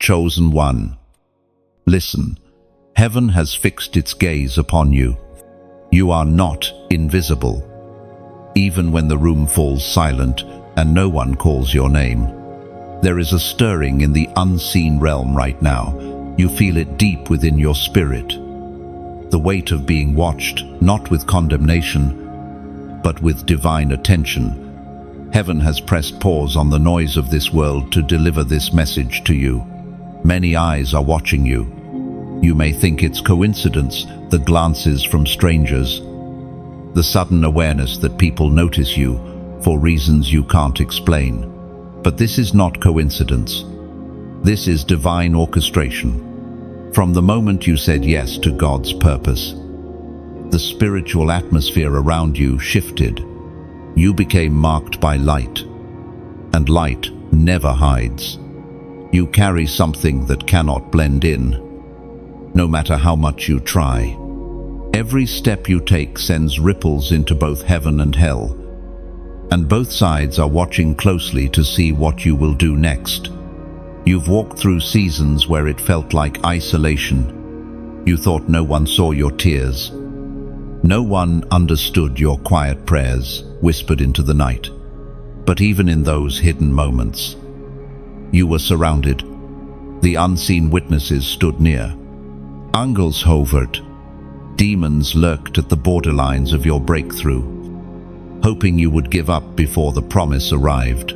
Chosen one. Listen, heaven has fixed its gaze upon you. You are not invisible. Even when the room falls silent and no one calls your name, there is a stirring in the unseen realm right now. You feel it deep within your spirit. The weight of being watched, not with condemnation, but with divine attention. Heaven has pressed pause on the noise of this world to deliver this message to you. Many eyes are watching you. You may think it's coincidence, the glances from strangers, the sudden awareness that people notice you for reasons you can't explain. But this is not coincidence. This is divine orchestration. From the moment you said yes to God's purpose, the spiritual atmosphere around you shifted. You became marked by light, and light never hides. You carry something that cannot blend in, no matter how much you try. Every step you take sends ripples into both heaven and hell, and both sides are watching closely to see what you will do next. You've walked through seasons where it felt like isolation. You thought no one saw your tears. No one understood your quiet prayers whispered into the night. But even in those hidden moments, you were surrounded. The unseen witnesses stood near. Angels hovered. Demons lurked at the borderlines of your breakthrough, hoping you would give up before the promise arrived.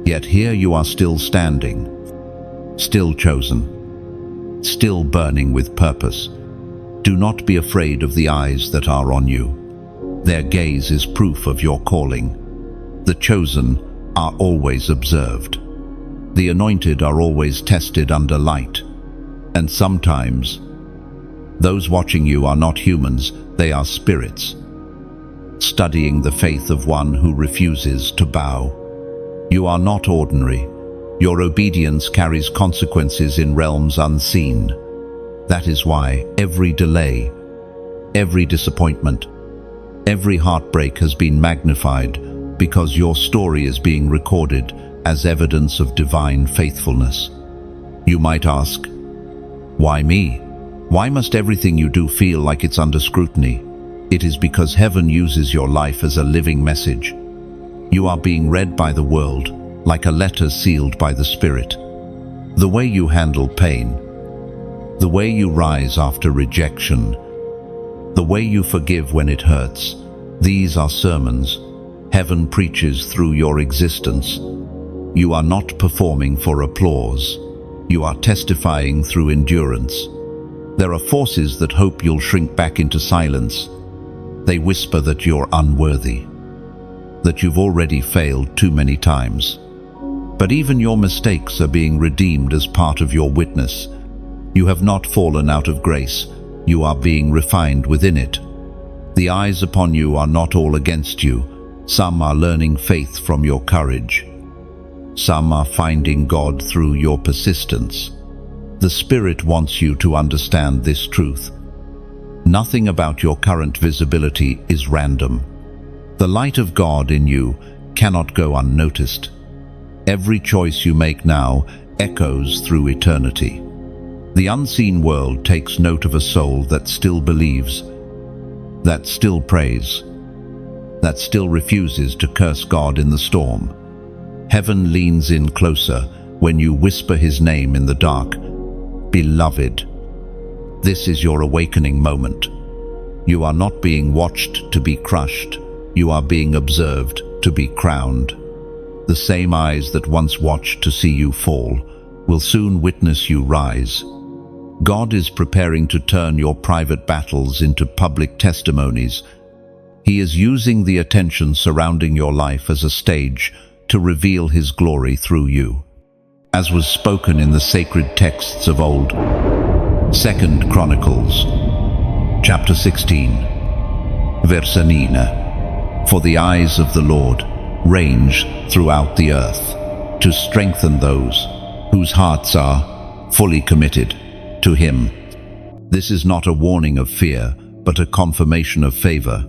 Yet here you are, still standing, still chosen, still burning with purpose. Do not be afraid of the eyes that are on you. Their gaze is proof of your calling. The chosen are always observed. The anointed are always tested under light. And sometimes, those watching you are not humans, they are spirits, studying the faith of one who refuses to bow. You are not ordinary. Your obedience carries consequences in realms unseen. That is why every delay, every disappointment, every heartbreak has been magnified, because your story is being recorded as evidence of divine faithfulness. You might ask, why me? Why must everything you do feel like it's under scrutiny? It is because heaven uses your life as a living message. You are being read by the world, like a letter sealed by the Spirit. The way you handle pain, the way you rise after rejection, the way you forgive when it hurts, these are sermons heaven preaches through your existence. You are not performing for applause. You are testifying through endurance. There are forces that hope you'll shrink back into silence. They whisper that you're unworthy, that you've already failed too many times. But even your mistakes are being redeemed as part of your witness. You have not fallen out of grace. You are being refined within it. The eyes upon you are not all against you. Some are learning faith from your courage. Some are finding God through your persistence. The Spirit wants you to understand this truth. Nothing about your current visibility is random. The light of God in you cannot go unnoticed. Every choice you make now echoes through eternity. The unseen world takes note of a soul that still believes, that still prays, that still refuses to curse God in the storm. Heaven leans in closer when you whisper His name in the dark. Beloved, this is your awakening moment. You are not being watched to be crushed. You are being observed to be crowned. The same eyes that once watched to see you fall will soon witness you rise. God is preparing to turn your private battles into public testimonies. He is using the attention surrounding your life as a stage to reveal His glory through you. As was spoken in the sacred texts of old, 2 Chronicles, chapter 16, verse 9, for the eyes of the Lord range throughout the earth to strengthen those whose hearts are fully committed to Him. This is not a warning of fear, but a confirmation of favor.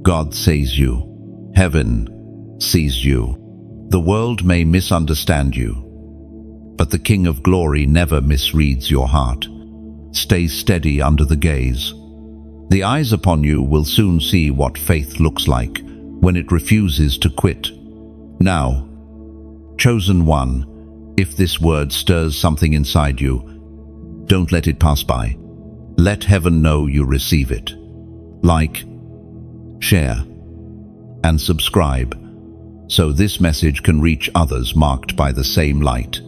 God sees you. Heaven sees you. The world may misunderstand you, But the King of Glory never misreads your heart. Stay steady under the gaze. The eyes upon you will soon see what faith looks like when it refuses to quit. Now, chosen one, if this word stirs something inside you, don't let it pass by. Let heaven know you receive it. Like, share, and subscribe, so this message can reach others marked by the same light.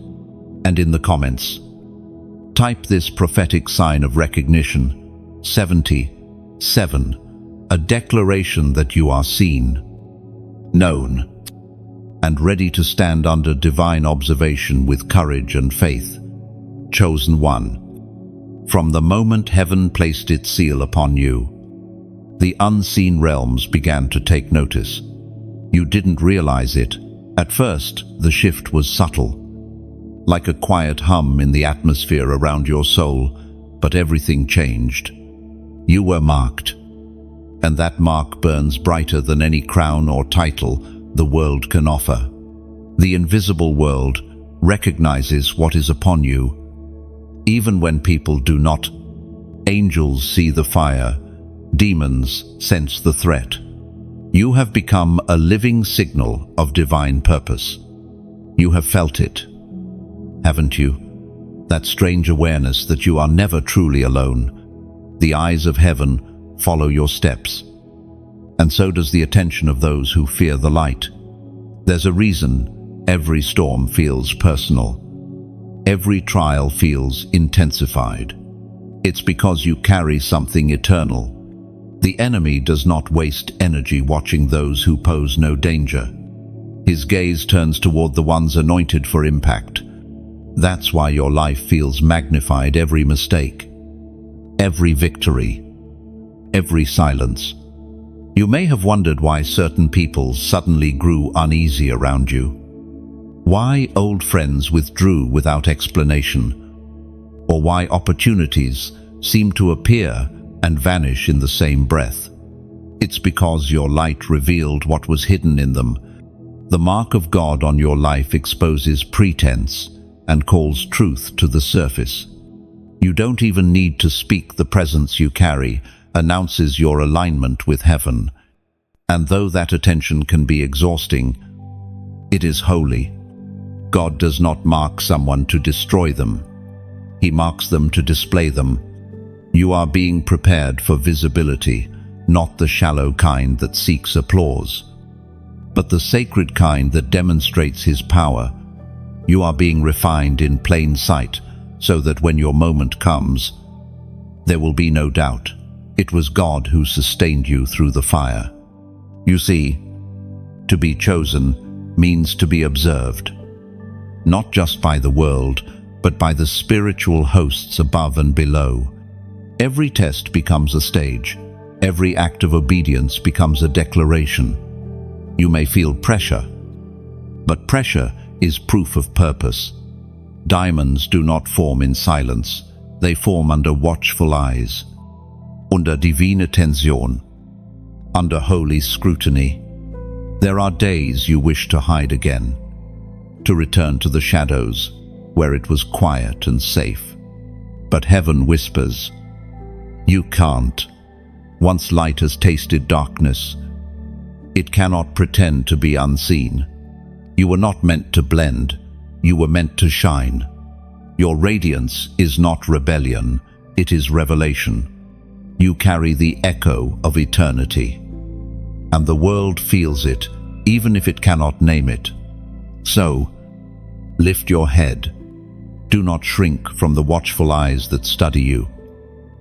And in the comments, type this prophetic sign of recognition, 77, a declaration that you are seen, known, and ready to stand under divine observation with courage and faith. Chosen one. From the moment heaven placed its seal upon you, the unseen realms began to take notice. You didn't realize it. At first, the shift was subtle, like a quiet hum in the atmosphere around your soul, but everything changed. You were marked, and that mark burns brighter than any crown or title the world can offer. The invisible world recognizes what is upon you, even when people do not. Angels see the fire, demons sense the threat. You have become a living signal of divine purpose. You have felt it, haven't you? That strange awareness that you are never truly alone. The eyes of heaven follow your steps, and so does the attention of those who fear the light. There's a reason every storm feels personal. Every trial feels intensified. It's because you carry something eternal. The enemy does not waste energy watching those who pose no danger. His gaze turns toward the ones anointed for impact. That's why your life feels magnified. Every mistake, every victory, every silence. You may have wondered why certain people suddenly grew uneasy around you. Why old friends withdrew without explanation, or why opportunities seem to appear and vanish in the same breath. It's because your light revealed what was hidden in them. The mark of God on your life exposes pretense and calls truth to the surface. You don't even need to speak. The presence you carry announces your alignment with heaven. And though that attention can be exhausting, it is holy. God does not mark someone to destroy them. He marks them to display them. You are being prepared for visibility, not the shallow kind that seeks applause, but the sacred kind that demonstrates His power. You are being refined in plain sight, so that when your moment comes, there will be no doubt. It was God who sustained you through the fire. You see, to be chosen means to be observed, not just by the world, but by the spiritual hosts above and below. Every test becomes a stage. Every act of obedience becomes a declaration. You may feel pressure, but pressure is proof of purpose. Diamonds do not form in silence. They form under watchful eyes, unter divine Tension, under holy scrutiny. There are days you wish to hide again, to return to the shadows where it was quiet and safe. But heaven whispers, you can't. Once light has tasted darkness, it cannot pretend to be unseen. You were not meant to blend, you were meant to shine. Your radiance is not rebellion, it is revelation. You carry the echo of eternity, and the world feels it, even if it cannot name it. So, lift your head. Do not shrink from the watchful eyes that study you.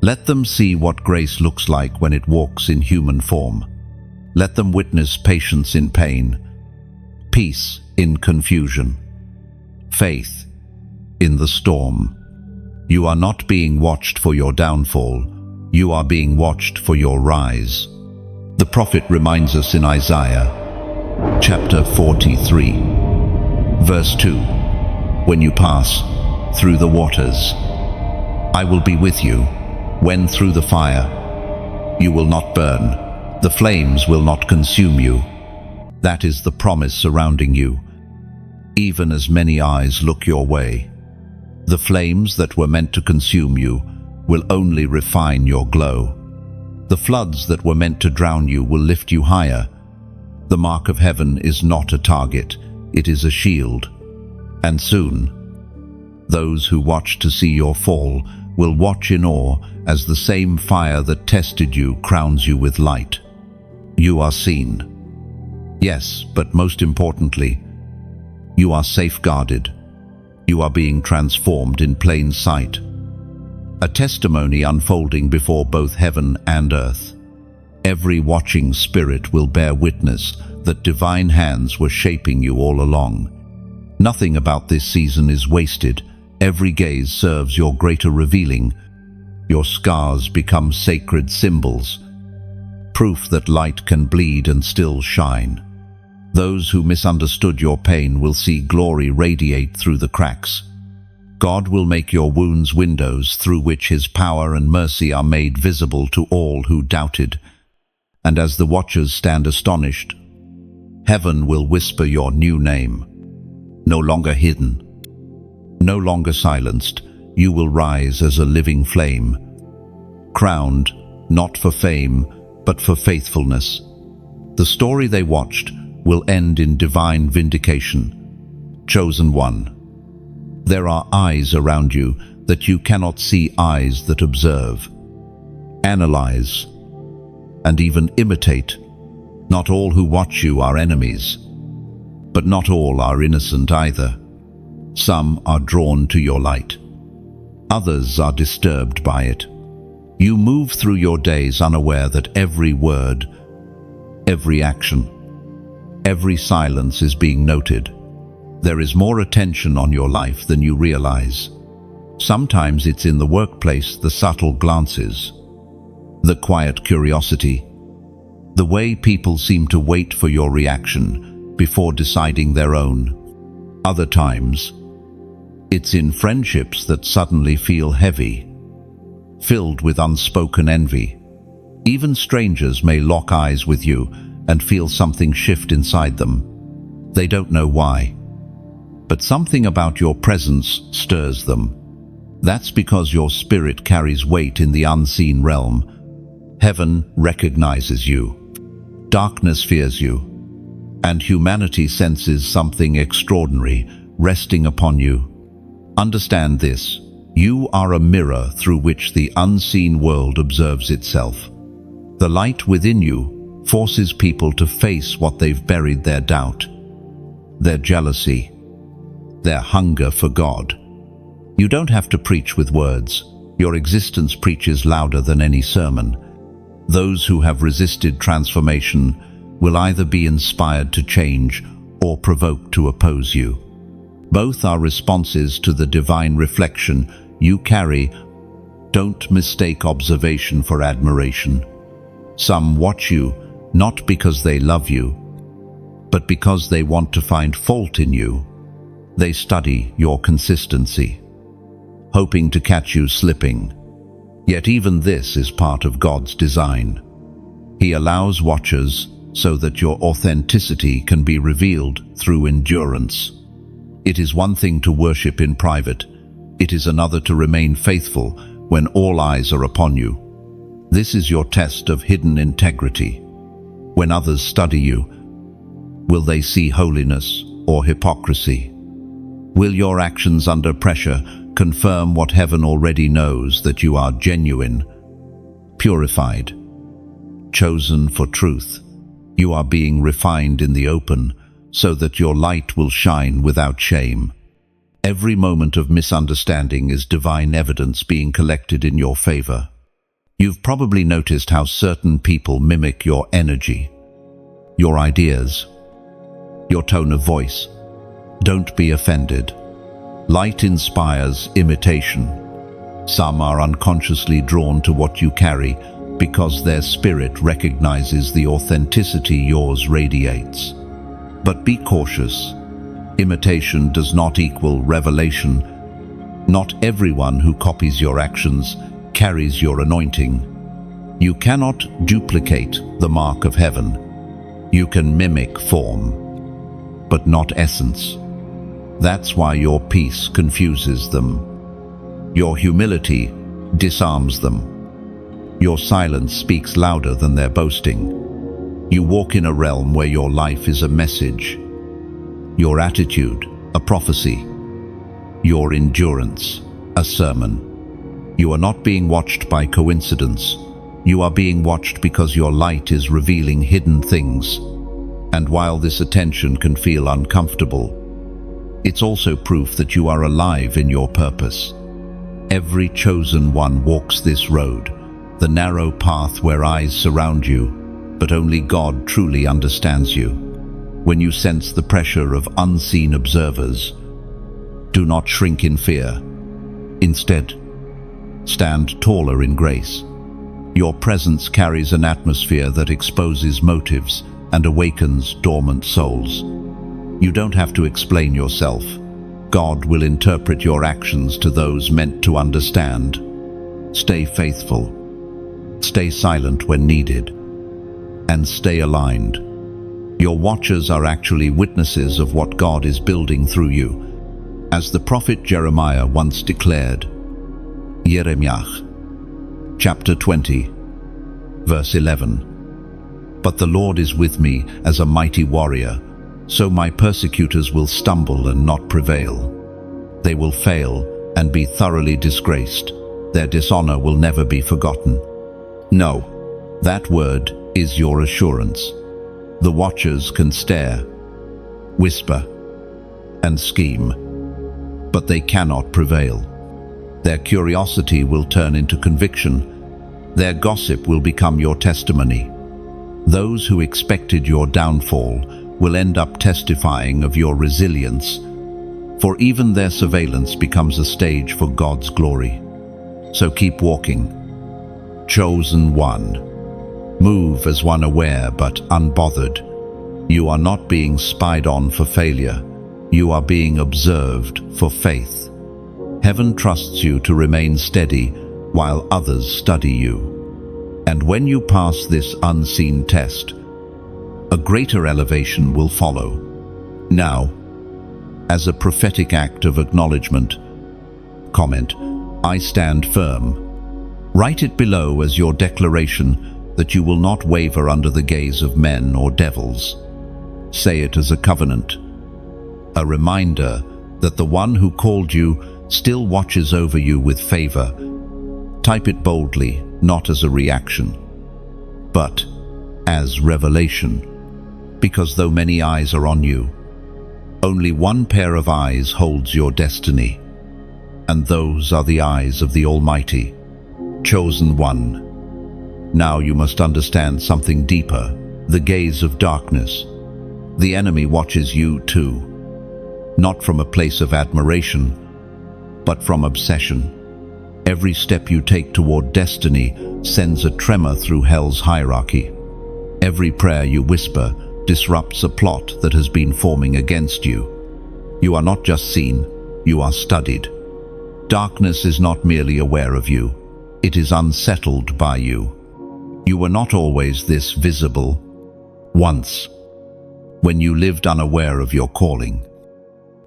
Let them see what grace looks like when it walks in human form. Let them witness patience in pain, peace in confusion, faith in the storm. You are not being watched for your downfall. You are being watched for your rise. The prophet reminds us in Isaiah, chapter 43, verse 2, when you pass through the waters, I will be with you. When through the fire, you will not burn. The flames will not consume you. That is the promise surrounding you. Even as many eyes look your way, The flames that were meant to consume you will only refine your glow. The floods that were meant to drown you will lift you higher. The mark of heaven is not a target, it is a shield. And soon, those who watch to see your fall will watch in awe as the same fire that tested you crowns you with light. You are seen. Yes, but most importantly, you are safeguarded. You are being transformed in plain sight. A testimony unfolding before both heaven and earth. Every watching spirit will bear witness that divine hands were shaping you all along. Nothing about this season is wasted. Every gaze serves your greater revealing. Your scars become sacred symbols, proof that light can bleed and still shine. Those who misunderstood your pain will see glory radiate through the cracks. God will make your wounds windows through which His power and mercy are made visible to all who doubted. And as the watchers stand astonished, heaven will whisper your new name. No longer hidden, no longer silenced, you will rise as a living flame, crowned not for fame, but for faithfulness. The story they watched will end in divine vindication. Chosen one. There are eyes around you that you cannot see, eyes that observe, analyze, and even imitate. Not all who watch you are enemies, but not all are innocent either. Some are drawn to your light. Others are disturbed by it. You move through your days unaware that every word, every action, every silence is being noted. There is more attention on your life than you realize. Sometimes it's in the workplace, the subtle glances, the quiet curiosity, the way people seem to wait for your reaction before deciding their own. Other times, it's in friendships that suddenly feel heavy, filled with unspoken envy. Even strangers may lock eyes with you and feel something shift inside them. They don't know why, but something about your presence stirs them. That's because your spirit carries weight in the unseen realm. Heaven recognizes you. Darkness fears you. And humanity senses something extraordinary resting upon you. Understand this. You are a mirror through which the unseen world observes itself. The light within you forces people to face what they've buried: their doubt, their jealousy, their hunger for God. You don't have to preach with words. Your existence preaches louder than any sermon. Those who have resisted transformation will either be inspired to change or provoked to oppose you. Both are responses to the divine reflection you carry. Don't mistake observation for admiration. Some watch you not because they love you, but because they want to find fault in you. They study your consistency, hoping to catch you slipping. Yet even this is part of God's design. He allows watchers so that your authenticity can be revealed through endurance. It is one thing to worship in private. It is another to remain faithful when all eyes are upon you. This is your test of hidden integrity. When others study you, will they see holiness or hypocrisy? Will your actions under pressure confirm what heaven already knows, that you are genuine, purified, chosen for truth? You are being refined in the open so that your light will shine without shame. Every moment of misunderstanding is divine evidence being collected in your favor. You've probably noticed how certain people mimic your energy, your ideas, your tone of voice. Don't be offended. Light inspires imitation. Some are unconsciously drawn to what you carry because their spirit recognizes the authenticity yours radiates. But be cautious. Imitation does not equal revelation. Not everyone who copies your actions carries your anointing. You cannot duplicate the mark of heaven. You can mimic form, but not essence. That's why your peace confuses them. Your humility disarms them. Your silence speaks louder than their boasting. You walk in a realm where your life is a message, your attitude a prophecy, your endurance a sermon. You are not being watched by coincidence. You are being watched because your light is revealing hidden things. And while this attention can feel uncomfortable, it's also proof that you are alive in your purpose. Every chosen one walks this road, the narrow path where eyes surround you, but only God truly understands you. When you sense the pressure of unseen observers, do not shrink in fear. Instead, stand taller in grace. Your presence carries an atmosphere that exposes motives and awakens dormant souls. You don't have to explain yourself. God will interpret your actions to those meant to understand. Stay faithful. Stay silent when needed. And stay aligned. Your watchers are actually witnesses of what God is building through you. As the prophet Jeremiah once declared, Jeremiah, chapter 20, verse 11, "But the Lord is with me as a mighty warrior, so my persecutors will stumble and not prevail. They will fail and be thoroughly disgraced. Their dishonor will never be forgotten." No, that word is your assurance. The watchers can stare, whisper, and scheme, but they cannot prevail. Their curiosity will turn into conviction. Their gossip will become your testimony. Those who expected your downfall will end up testifying of your resilience, for even their surveillance becomes a stage for God's glory. So keep walking. Chosen one. Move as one aware but unbothered. You are not being spied on for failure. You are being observed for faith. Heaven trusts you to remain steady while others study you. And when you pass this unseen test, a greater elevation will follow. Now, as a prophetic act of acknowledgement, comment, "I stand firm." Write it below as your declaration that you will not waver under the gaze of men or devils. Say it as a covenant, a reminder that the one who called you still watches over you with favor. Type it boldly, not as a reaction, but as revelation. Because though many eyes are on you, only one pair of eyes holds your destiny, and those are the eyes of the Almighty. Chosen one. Now you must understand something deeper, the gaze of darkness. The enemy watches you too, not from a place of admiration, but from obsession. Every step you take toward destiny sends a tremor through hell's hierarchy. Every prayer you whisper disrupts a plot that has been forming against you. You are not just seen, you are studied. Darkness is not merely aware of you, it is unsettled by you. You were not always this visible. Once, when you lived unaware of your calling,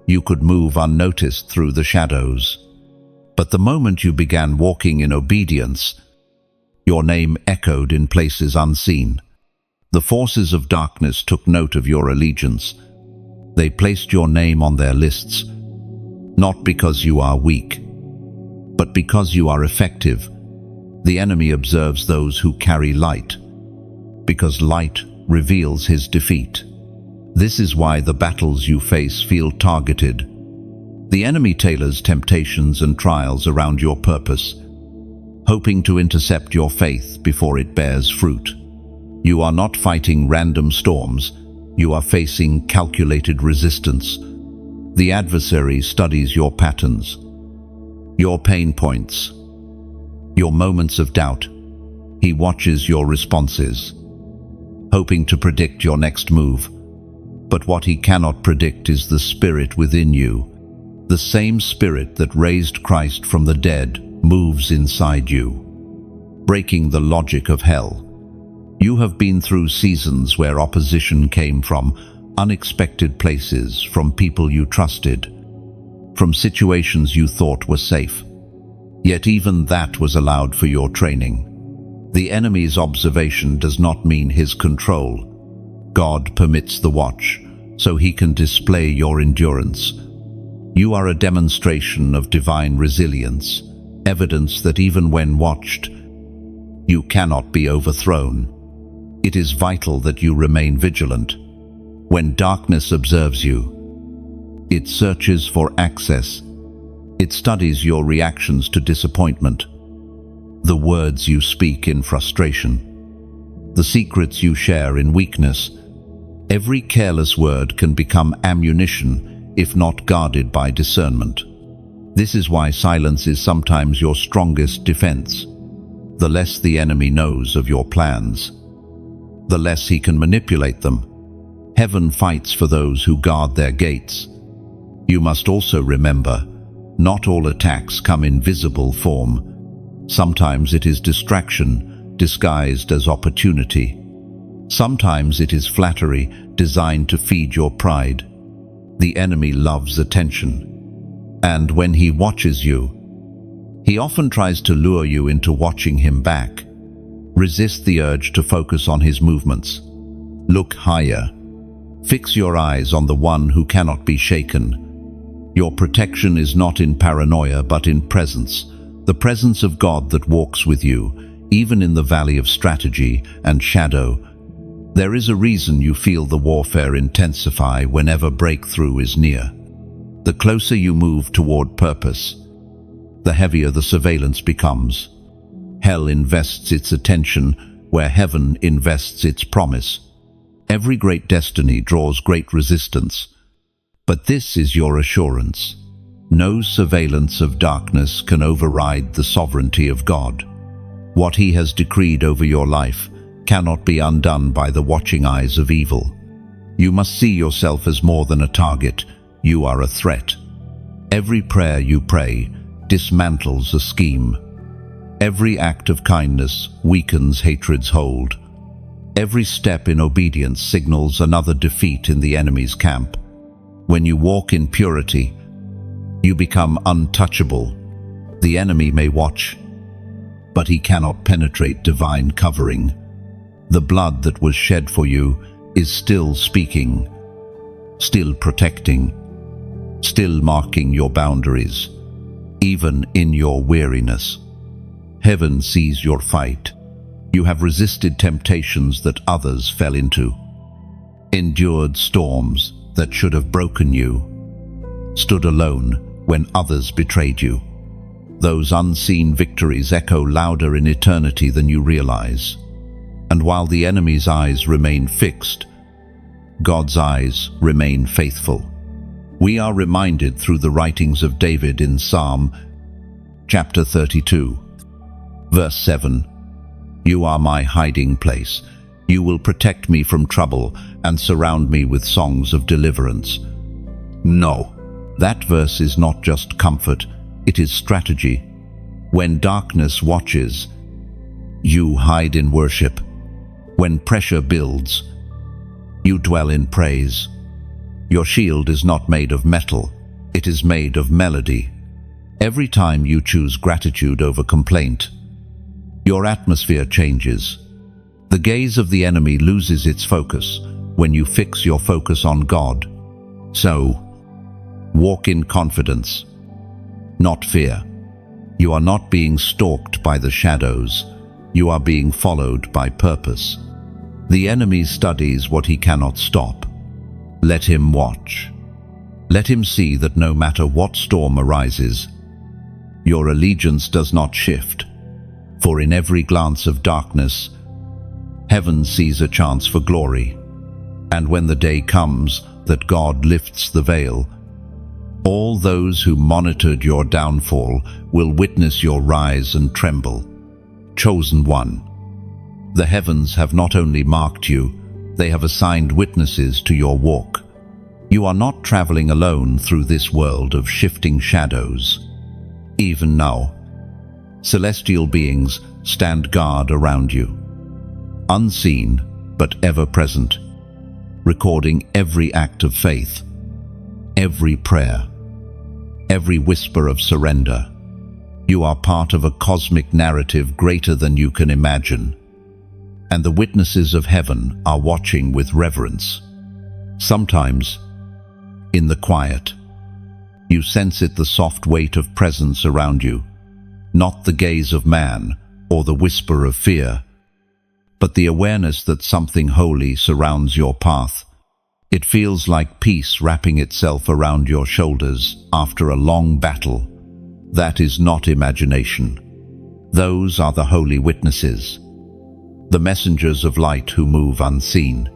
you could move unnoticed through the shadows. But the moment you began walking in obedience, your name echoed in places unseen. The forces of darkness took note of your allegiance. They placed your name on their lists, not because you are weak, but because you are effective. The enemy observes those who carry light, because light reveals his defeat. This is why the battles you face feel targeted. The enemy tailors temptations and trials around your purpose, hoping to intercept your faith before it bears fruit. You are not fighting random storms, you are facing calculated resistance. The adversary studies your patterns, your pain points, your moments of doubt. He watches your responses, hoping to predict your next move. But what he cannot predict is the spirit within you. The same spirit that raised Christ from the dead moves inside you, breaking the logic of hell. You have been through seasons where opposition came from unexpected places, from people you trusted, from situations you thought were safe. Yet even that was allowed for your training. The enemy's observation does not mean his control. God permits the watch, so he can display your endurance. You are a demonstration of divine resilience, evidence that even when watched, you cannot be overthrown. It is vital that you remain vigilant. When darkness observes you, it searches for access. It studies your reactions to disappointment, the words you speak in frustration, the secrets you share in weakness. Every careless word can become ammunition if not guarded by discernment. This is why silence is sometimes your strongest defense. The less the enemy knows of your plans, the less he can manipulate them. Heaven fights for those who guard their gates. You must also remember, not all attacks come in visible form. Sometimes it is distraction disguised as opportunity. Sometimes it is flattery designed to feed your pride. The enemy loves attention, and when he watches you, he often tries to lure you into watching him back. Resist the urge to focus on his movements. Look higher. Fix your eyes on the one who cannot be shaken. Your protection is not in paranoia but in presence, the presence of God that walks with you, even in the valley of strategy and shadow. There is a reason you feel the warfare intensify whenever breakthrough is near. The closer you move toward purpose, the heavier the surveillance becomes. Hell invests its attention where heaven invests its promise. Every great destiny draws great resistance, but this is your assurance. No surveillance of darkness can override the sovereignty of God. What he has decreed over your life cannot be undone by the watching eyes of evil. You must see yourself as more than a target. You are a threat. Every prayer you pray dismantles a scheme. Every act of kindness weakens hatred's hold. Every step in obedience signals another defeat in the enemy's camp. When you walk in purity, you become untouchable. The enemy may watch, but he cannot penetrate divine covering. The blood that was shed for you is still speaking, still protecting, still marking your boundaries, even in your weariness. Heaven sees your fight. You have resisted temptations that others fell into, endured storms that should have broken you, stood alone when others betrayed you. Those unseen victories echo louder in eternity than you realize. And while the enemy's eyes remain fixed, God's eyes remain faithful. We are reminded through the writings of David in Psalm chapter 32, verse 7, "You are my hiding place. You will protect me from trouble and surround me with songs of deliverance." No, that verse is not just comfort, it is strategy. When darkness watches, you hide in worship. When pressure builds, you dwell in praise. Your shield is not made of metal, it is made of melody. Every time you choose gratitude over complaint, your atmosphere changes. The gaze of the enemy loses its focus when you fix your focus on God. So, walk in confidence, not fear. You are not being stalked by the shadows, you are being followed by purpose. The enemy studies what he cannot stop. Let him watch. Let him see that no matter what storm arises, your allegiance does not shift. For in every glance of darkness, heaven sees a chance for glory. And when the day comes that God lifts the veil, all those who monitored your downfall will witness your rise and tremble. Chosen one. The heavens have not only marked you, they have assigned witnesses to your walk. You are not traveling alone through this world of shifting shadows. Even now, celestial beings stand guard around you, unseen but ever present, recording every act of faith, every prayer, every whisper of surrender. You are part of a cosmic narrative greater than you can imagine, and the witnesses of heaven are watching with reverence. Sometimes, in the quiet, you sense it, the soft weight of presence around you, not the gaze of man or the whisper of fear, but the awareness that something holy surrounds your path. It feels like peace wrapping itself around your shoulders after a long battle. That is not imagination. Those are the holy witnesses, the messengers of light who move unseen,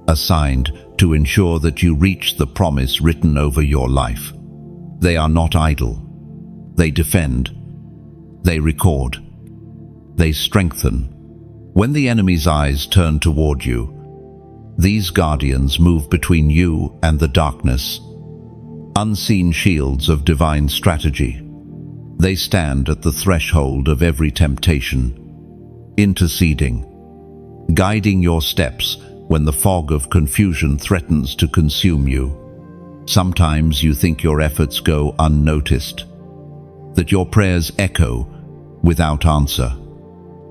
assigned to ensure that you reach the promise written over your life. They are not idle. They defend. They record. They strengthen. When the enemy's eyes turn toward you, these guardians move between you and the darkness, unseen shields of divine strategy. They stand at the threshold of every temptation, interceding, guiding your steps when the fog of confusion threatens to consume you. Sometimes you think your efforts go unnoticed, that your prayers echo without answer.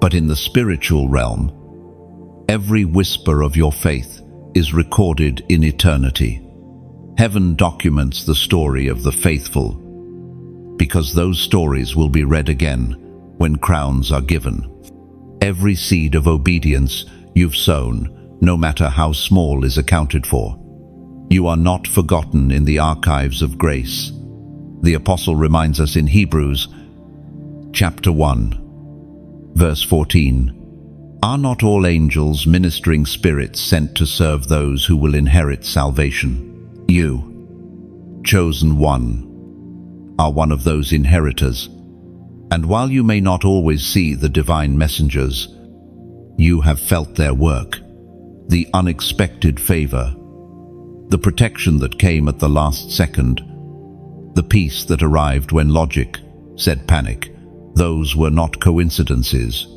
But in the spiritual realm, every whisper of your faith is recorded in eternity. Heaven documents the story of the faithful, because those stories will be read again when crowns are given. Every seed of obedience you've sown, no matter how small, is accounted for. You are not forgotten in the archives of grace. The apostle reminds us in Hebrews chapter 1, verse 14, "Are not all angels ministering spirits sent to serve those who will inherit salvation?" You, chosen one, are one of those inheritors. And while you may not always see the divine messengers, you have felt their work, the unexpected favor, the protection that came at the last second, the peace that arrived when logic said panic. Those were not coincidences.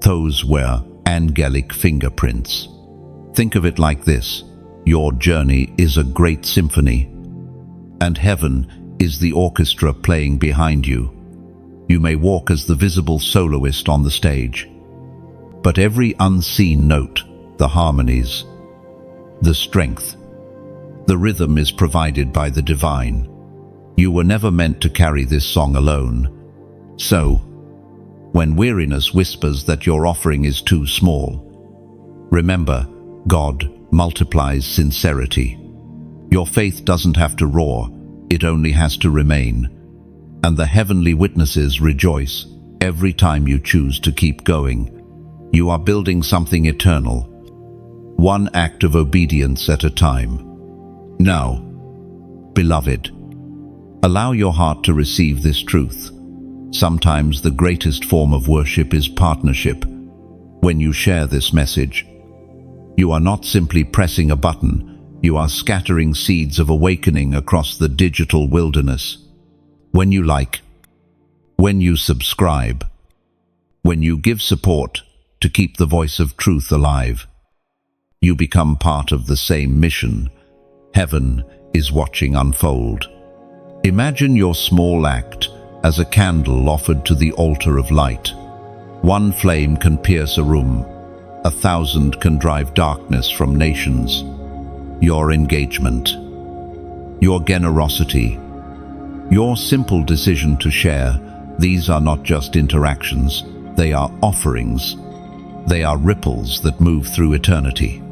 Those were angelic fingerprints. Think of it like this: your journey is a great symphony, and heaven is the orchestra playing behind you. You may walk as the visible soloist on the stage, but every unseen note, the harmonies, the strength, the rhythm is provided by the divine. You were never meant to carry this song alone. So, when weariness whispers that your offering is too small, remember, God multiplies sincerity. Your faith doesn't have to roar, it only has to remain. And the heavenly witnesses rejoice every time you choose to keep going. You are building something eternal, one act of obedience at a time. Now, beloved, allow your heart to receive this truth. Sometimes the greatest form of worship is partnership. When you share this message, you are not simply pressing a button, you are scattering seeds of awakening across the digital wilderness. When you like, when you subscribe, when you give support to keep the voice of truth alive, you become part of the same mission heaven is watching unfold. Imagine your small act as a candle offered to the altar of light. One flame can pierce a room, 1,000 can drive darkness from nations. Your engagement, your generosity, your simple decision to share, these are not just interactions, they are offerings. They are ripples that move through eternity.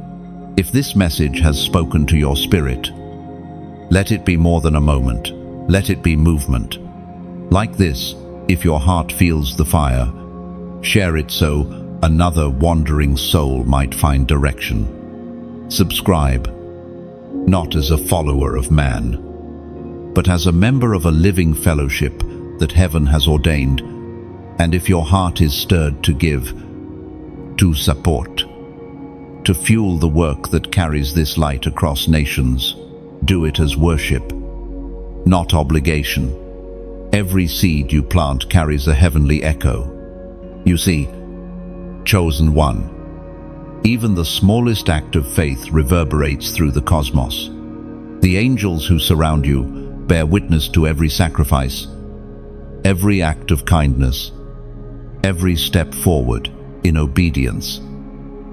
If this message has spoken to your spirit, let it be more than a moment, let it be movement. Like this, if your heart feels the fire, share it so another wandering soul might find direction. Subscribe, not as a follower of man, but as a member of a living fellowship that heaven has ordained. And if your heart is stirred to give, to support, to fuel the work that carries this light across nations, do it as worship, not obligation. Every seed you plant carries a heavenly echo. You see, chosen one, even the smallest act of faith reverberates through the cosmos. The angels who surround you bear witness to every sacrifice, every act of kindness, every step forward in obedience.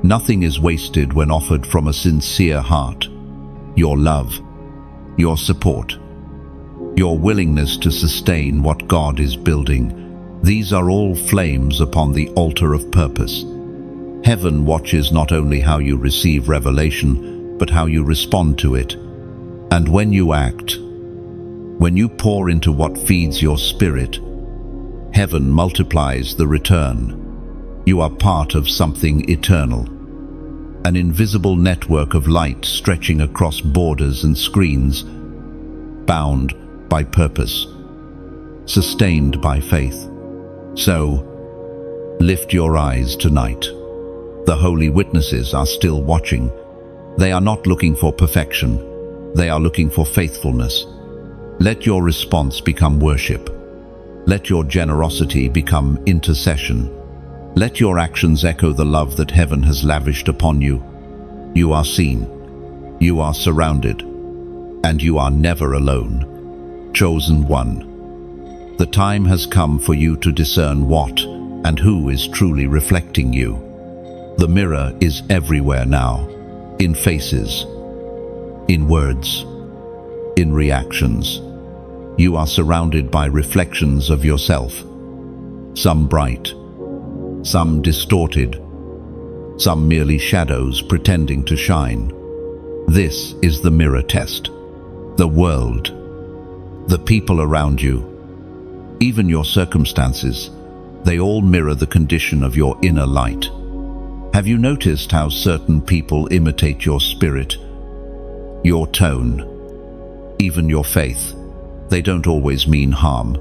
Nothing is wasted when offered from a sincere heart. Your love, your support, your willingness to sustain what God is building, these are all flames upon the altar of purpose. Heaven watches not only how you receive revelation, but how you respond to it. And when you act, when you pour into what feeds your spirit, heaven multiplies the return. You are part of something eternal, an invisible network of light stretching across borders and screens, bound by purpose, sustained by faith. So, lift your eyes tonight. The holy witnesses are still watching. They are not looking for perfection. They are looking for faithfulness. Let your response become worship. Let your generosity become intercession. Let your actions echo the love that heaven has lavished upon you. You are seen, you are surrounded, and you are never alone. Chosen one. The time has come for you to discern what and who is truly reflecting you. The mirror is everywhere now, in faces, in words, in reactions. You are surrounded by reflections of yourself, some bright, some distorted, some merely shadows pretending to shine. This is the mirror test. The world, the people around you, even your circumstances, they all mirror the condition of your inner light. Have you noticed how certain people imitate your spirit, your tone, even your faith? They don't always mean harm.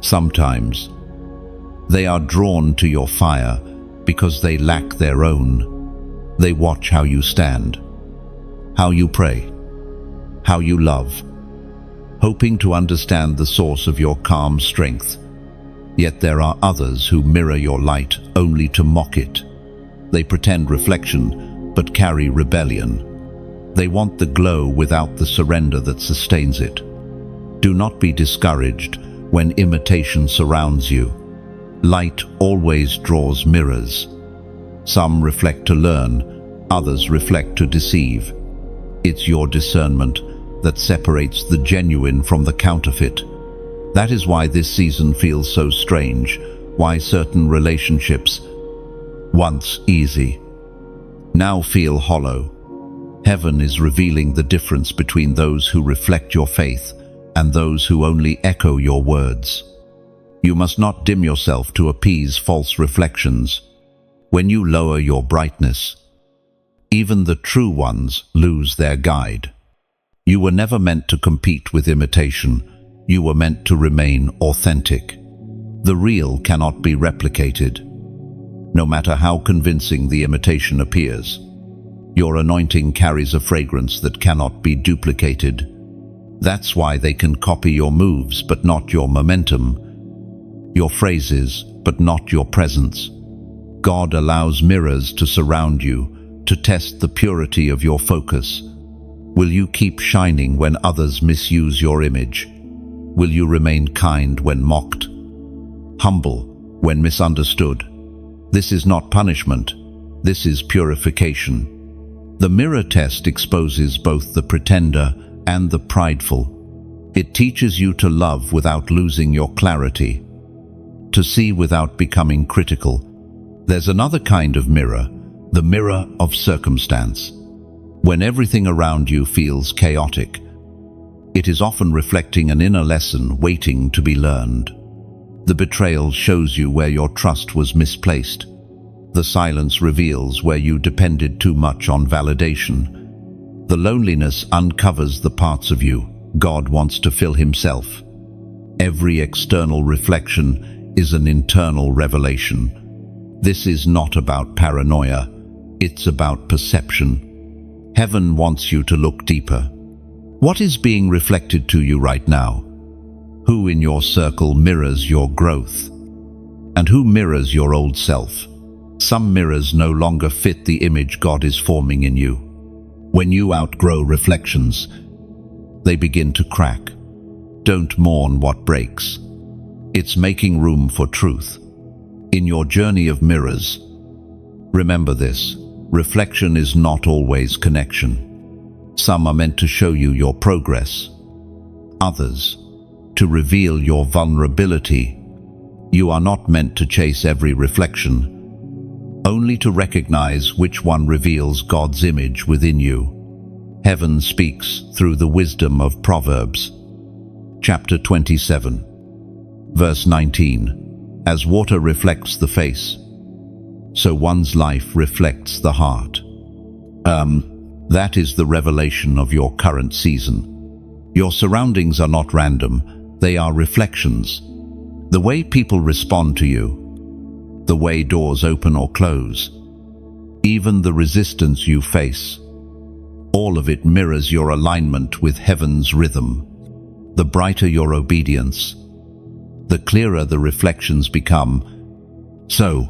Sometimes they are drawn to your fire because they lack their own. They watch how you stand, how you pray, how you love, hoping to understand the source of your calm strength. Yet there are others who mirror your light only to mock it. They pretend reflection, but carry rebellion. They want the glow without the surrender that sustains it. Do not be discouraged when imitation surrounds you. Light always draws mirrors. Some reflect to learn, others reflect to deceive. It's your discernment that separates the genuine from the counterfeit. That is why this season feels so strange, why certain relationships, once easy, now feel hollow. Heaven is revealing the difference between those who reflect your faith and those who only echo your words. You must not dim yourself to appease false reflections. When you lower your brightness, even the true ones lose their guide. You were never meant to compete with imitation. You were meant to remain authentic. The real cannot be replicated, no matter how convincing the imitation appears. Your anointing carries a fragrance that cannot be duplicated. That's why they can copy your moves but not your momentum, your phrases but not your presence. God allows mirrors to surround you, to test the purity of your focus. Will you keep shining when others misuse your image? Will you remain kind when mocked, humble when misunderstood? This is not punishment, this is purification. The mirror test exposes both the pretender and the prideful. It teaches you to love without losing your clarity, to see without becoming critical. There's another kind of mirror, the mirror of circumstance. When everything around you feels chaotic, it is often reflecting an inner lesson waiting to be learned. The betrayal shows you where your trust was misplaced. The silence reveals where you depended too much on validation. The loneliness uncovers the parts of you God wants to fill Himself. Every external reflection is an internal revelation. This is not about paranoia, it's about perception. Heaven wants you to look deeper. What is being reflected to you right now? Who in your circle mirrors your growth? And who mirrors your old self? Some mirrors no longer fit the image God is forming in you. When you outgrow reflections, they begin to crack. Don't mourn what breaks. It's making room for truth. In your journey of mirrors, remember this: reflection is not always connection. Some are meant to show you your progress, others to reveal your vulnerability. You are not meant to chase every reflection, only to recognize which one reveals God's image within you. Heaven speaks through the wisdom of Proverbs. Chapter 27, verse 19. As water reflects the face, so one's life reflects the heart. That is the revelation of your current season. Your surroundings are not random, they are reflections. The way people respond to you, the way doors open or close, even the resistance you face, all of it mirrors your alignment with heaven's rhythm. The brighter your obedience, the clearer the reflections become. So,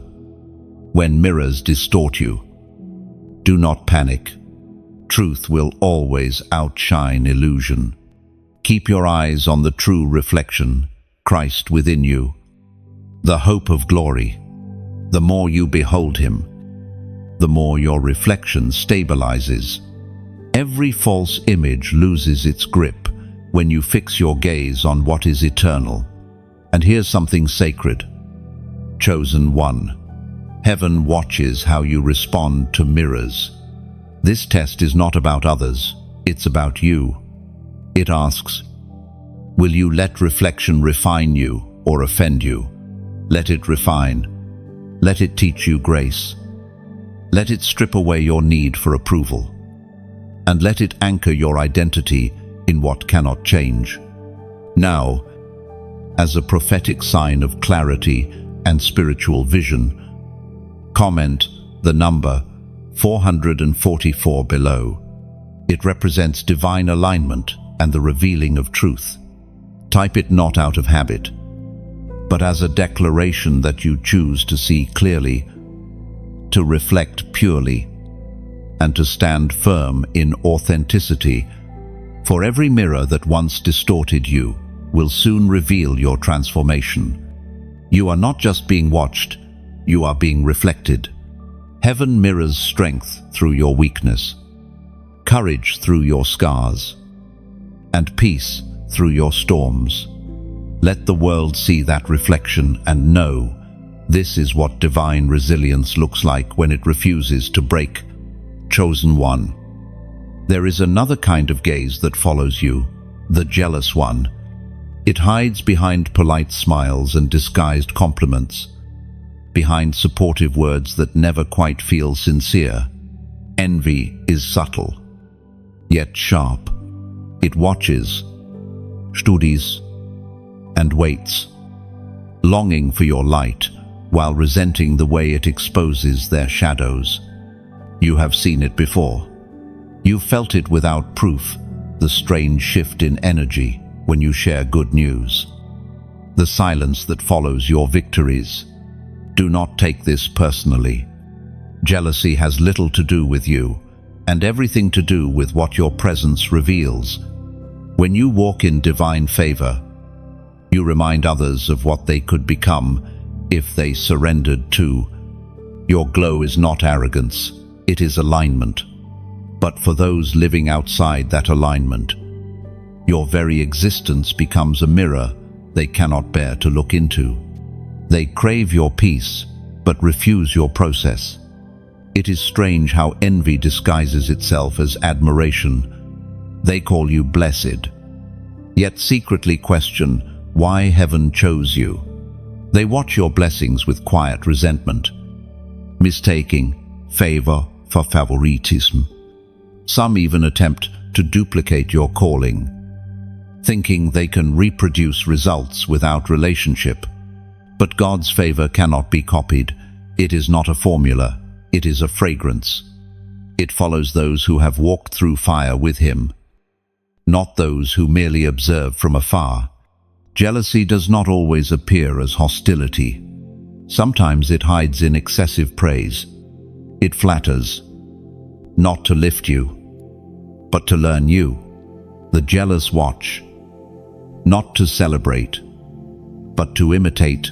when mirrors distort you, do not panic. Truth will always outshine illusion. Keep your eyes on the true reflection, Christ within you, the hope of glory. The more you behold him, the more your reflection stabilizes. Every false image loses its grip when you fix your gaze on what is eternal. And here's something sacred. Chosen one. Heaven watches how you respond to mirrors. This test is not about others, it's about you. It asks, will you let reflection refine you or offend you? Let it refine. Let it teach you grace. Let it strip away your need for approval. And let it anchor your identity in what cannot change. Now, as a prophetic sign of clarity and spiritual vision, comment the number 444 below. It represents divine alignment and the revealing of truth. Type it not out of habit, but as a declaration that you choose to see clearly, to reflect purely, and to stand firm in authenticity. For every mirror that once distorted you will soon reveal your transformation. You are not just being watched, you are being reflected. Heaven mirrors strength through your weakness, courage through your scars, and peace through your storms. Let the world see that reflection and know this is what divine resilience looks like when it refuses to break. Chosen one. There is another kind of gaze that follows you, the jealous one. It hides behind polite smiles and disguised compliments, behind supportive words that never quite feel sincere. Envy is subtle, yet sharp. It watches, studies, and waits, longing for your light while resenting the way it exposes their shadows. You have seen it before. You felt it without proof, the strange shift in energy when you share good news, the silence that follows your victories. Do not take this personally. Jealousy has little to do with you, and everything to do with what your presence reveals. When you walk in divine favor, you remind others of what they could become if they surrendered too. Your glow is not arrogance, it is alignment. But for those living outside that alignment, your very existence becomes a mirror they cannot bear to look into. They crave your peace, but refuse your process. It is strange how envy disguises itself as admiration. They call you blessed, yet secretly question why heaven chose you. They watch your blessings with quiet resentment, mistaking favor for favoritism. Some even attempt to duplicate your calling, thinking they can reproduce results without relationship. But God's favor cannot be copied. It is not a formula, it is a fragrance. It follows those who have walked through fire with him, not those who merely observe from afar. Jealousy does not always appear as hostility. Sometimes it hides in excessive praise. It flatters, not to lift you, but to learn you. The jealous watch, not to celebrate, but to imitate.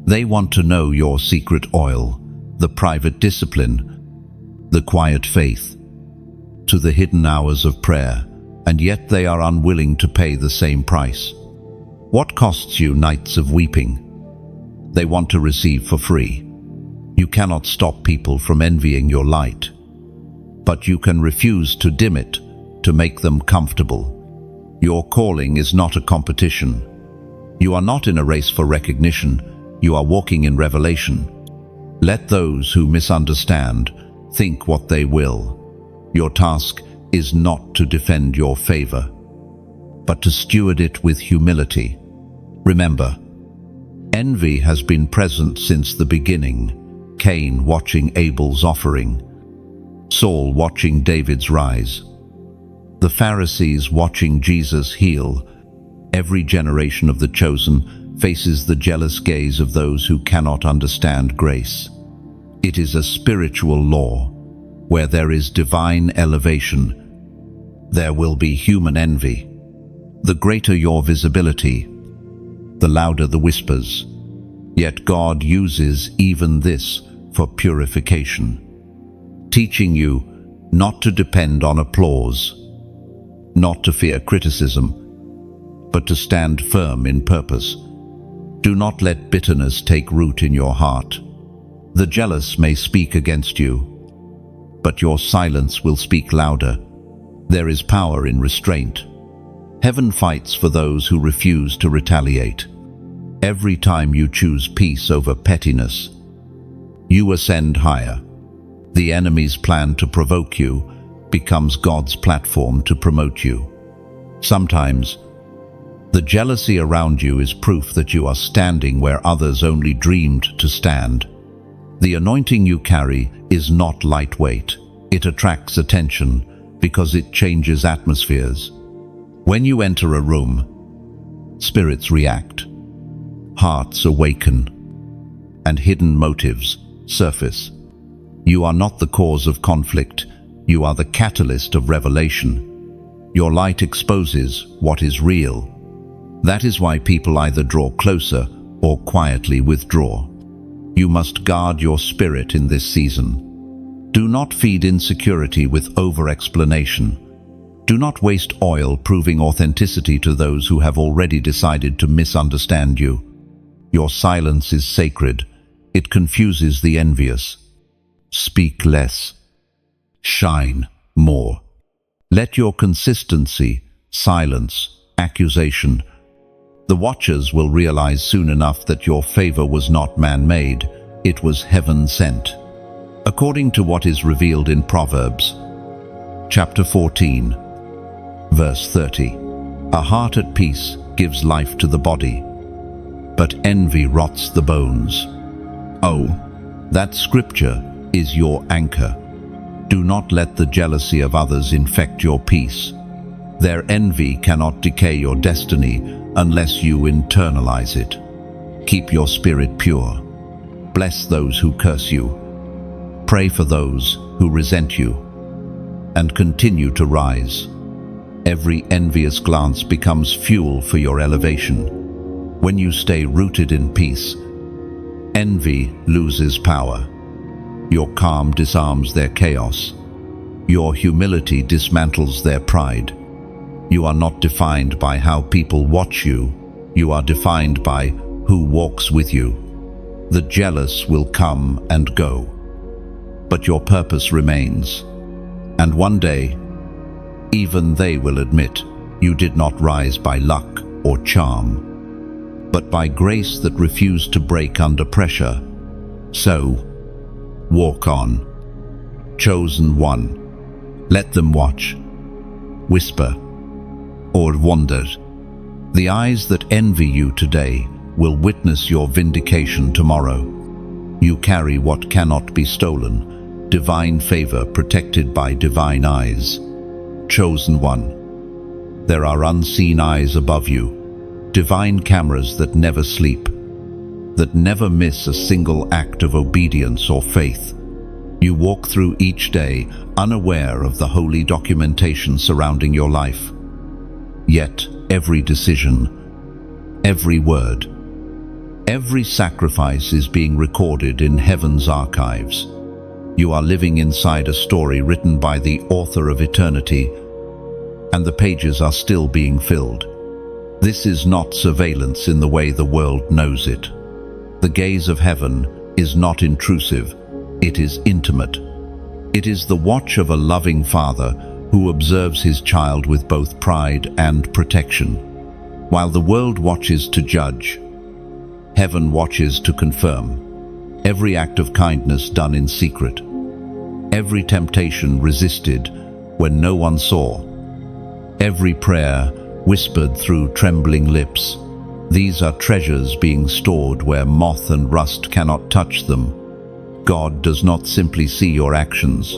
They want to know your secret oil, the private discipline, the quiet faith, to the hidden hours of prayer, and yet they are unwilling to pay the same price. What costs you nights of weeping? They want to receive for free. You cannot stop people from envying your light, but you can refuse to dim it, to make them comfortable. Your calling is not a competition. You are not in a race for recognition. You are walking in revelation. Let those who misunderstand think what they will. Your task is not to defend your favor, but to steward it with humility. Remember, envy has been present since the beginning. Cain watching Abel's offering, Saul watching David's rise, the Pharisees watching Jesus heal. Every generation of the chosen faces the jealous gaze of those who cannot understand grace. It is a spiritual law. Where there is divine elevation, there will be human envy. The greater your visibility, the louder the whispers. Yet God uses even this for purification, teaching you not to depend on applause, not to fear criticism, but to stand firm in purpose. Do not let bitterness take root in your heart. The jealous may speak against you, but your silence will speak louder. There is power in restraint. Heaven fights for those who refuse to retaliate. Every time you choose peace over pettiness, you ascend higher. The enemy's plan to provoke you becomes God's platform to promote you. Sometimes, the jealousy around you is proof that you are standing where others only dreamed to stand. The anointing you carry is not lightweight. It attracts attention because it changes atmospheres. When you enter a room, spirits react, hearts awaken, and hidden motives surface. You are not the cause of conflict. You are the catalyst of revelation. Your light exposes what is real. That is why people either draw closer or quietly withdraw. You must guard your spirit in this season. Do not feed insecurity with over-explanation. Do not waste oil proving authenticity to those who have already decided to misunderstand you. Your silence is sacred. It confuses the envious. Speak less. Shine more. Let your consistency silence accusation. The watchers will realize soon enough that your favor was not man-made. It was heaven-sent. According to what is revealed in Proverbs, chapter 14, verse 30, a heart at peace gives life to the body, but envy rots the bones. Oh, that scripture is your anchor. Do not let the jealousy of others infect your peace. Their envy cannot decay your destiny unless you internalize it. Keep your spirit pure. Bless those who curse you. Pray for those who resent you, and continue to rise. Every envious glance becomes fuel for your elevation. When you stay rooted in peace, envy loses power. Your calm disarms their chaos. Your humility dismantles their pride. You are not defined by how people watch you. You are defined by who walks with you. The jealous will come and go, but your purpose remains. And one day, even they will admit you did not rise by luck or charm, but by grace that refused to break under pressure. So, walk on. Chosen one. Let them watch, whisper, or wonder. The eyes that envy you today will witness your vindication tomorrow. You carry what cannot be stolen, divine favor protected by divine eyes. Chosen one. There are unseen eyes above you, divine cameras that never sleep, that never miss a single act of obedience or faith. You walk through each day unaware of the holy documentation surrounding your life. Yet every decision, every word, Every sacrifice is being recorded in heaven's archives. You are living inside a story written by the author of eternity, and the pages are still being filled. This is not surveillance in the way the world knows it. The gaze of heaven is not intrusive, it is intimate. It is the watch of a loving father who observes his child with both pride and protection. While the world watches to judge, heaven watches to confirm. Every act of kindness done in secret, every temptation resisted when no one saw, every prayer whispered through trembling lips. These are treasures being stored where moth and rust cannot touch them. God does not simply see your actions,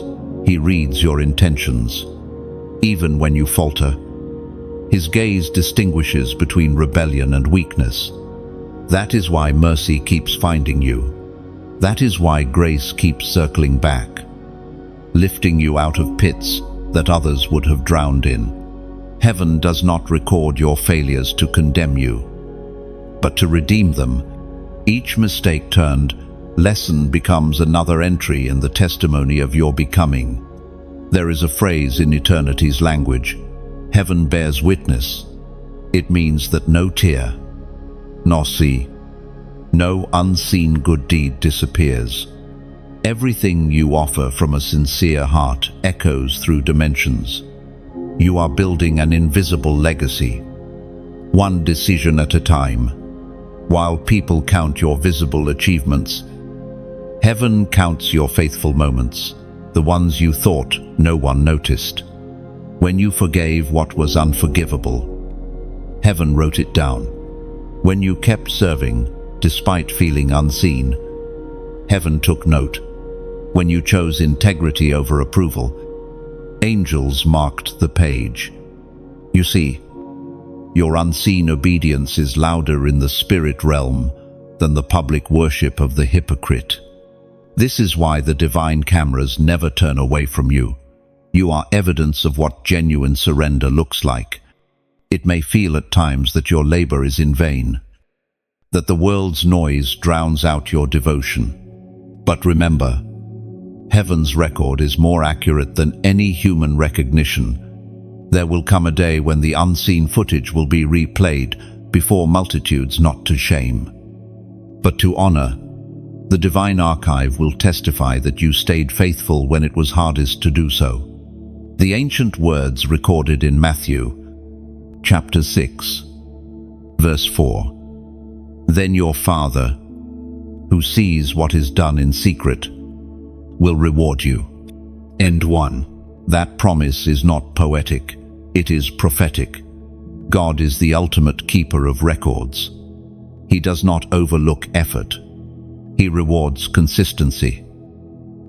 He reads your intentions. Even when you falter, His gaze distinguishes between rebellion and weakness. That is why mercy keeps finding you. That is why grace keeps circling back, lifting you out of pits that others would have drowned in. Heaven does not record your failures to condemn you, but to redeem them. Each mistake turned lesson becomes another entry in the testimony of your becoming. There is a phrase in eternity's language: heaven bears witness. It means that no tear, nor sea, no unseen good deed disappears. Everything you offer from a sincere heart echoes through dimensions. You are building an invisible legacy, one decision at a time. While people count your visible achievements, heaven counts your faithful moments, the ones you thought no one noticed. When you forgave what was unforgivable, heaven wrote it down. When you kept serving despite feeling unseen, heaven took note. When you chose integrity over approval, angels marked the page. You see, your unseen obedience is louder in the spirit realm than the public worship of the hypocrite. This is why the divine cameras never turn away from you. You are evidence of what genuine surrender looks like. It may feel at times that your labor is in vain, that the world's noise drowns out your devotion. But remember, heaven's record is more accurate than any human recognition. There will come a day when the unseen footage will be replayed before multitudes, not to shame, but to honor. The divine archive will testify that you stayed faithful when it was hardest to do so. The ancient words recorded in Matthew, chapter 6, verse 4. Then your Father, who sees what is done in secret, will reward you. End 1. That promise is not poetic, it is prophetic. God is the ultimate keeper of records. He does not overlook effort. He rewards consistency,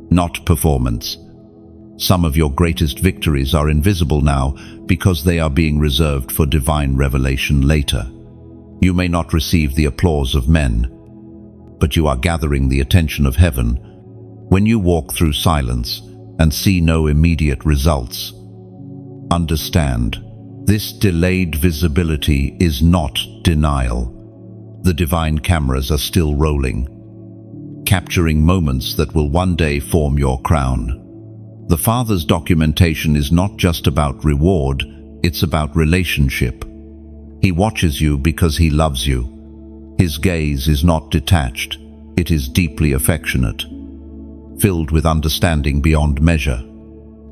not performance. Some of your greatest victories are invisible now because they are being reserved for divine revelation later. You may not receive the applause of men, but you are gathering the attention of heaven. When you walk through silence and see no immediate results, understand, this delayed visibility is not denial. The divine cameras are still rolling, capturing moments that will one day form your crown. The Father's documentation is not just about reward, it's about relationship. He watches you because He loves you. His gaze is not detached, it is deeply affectionate, filled with understanding beyond measure.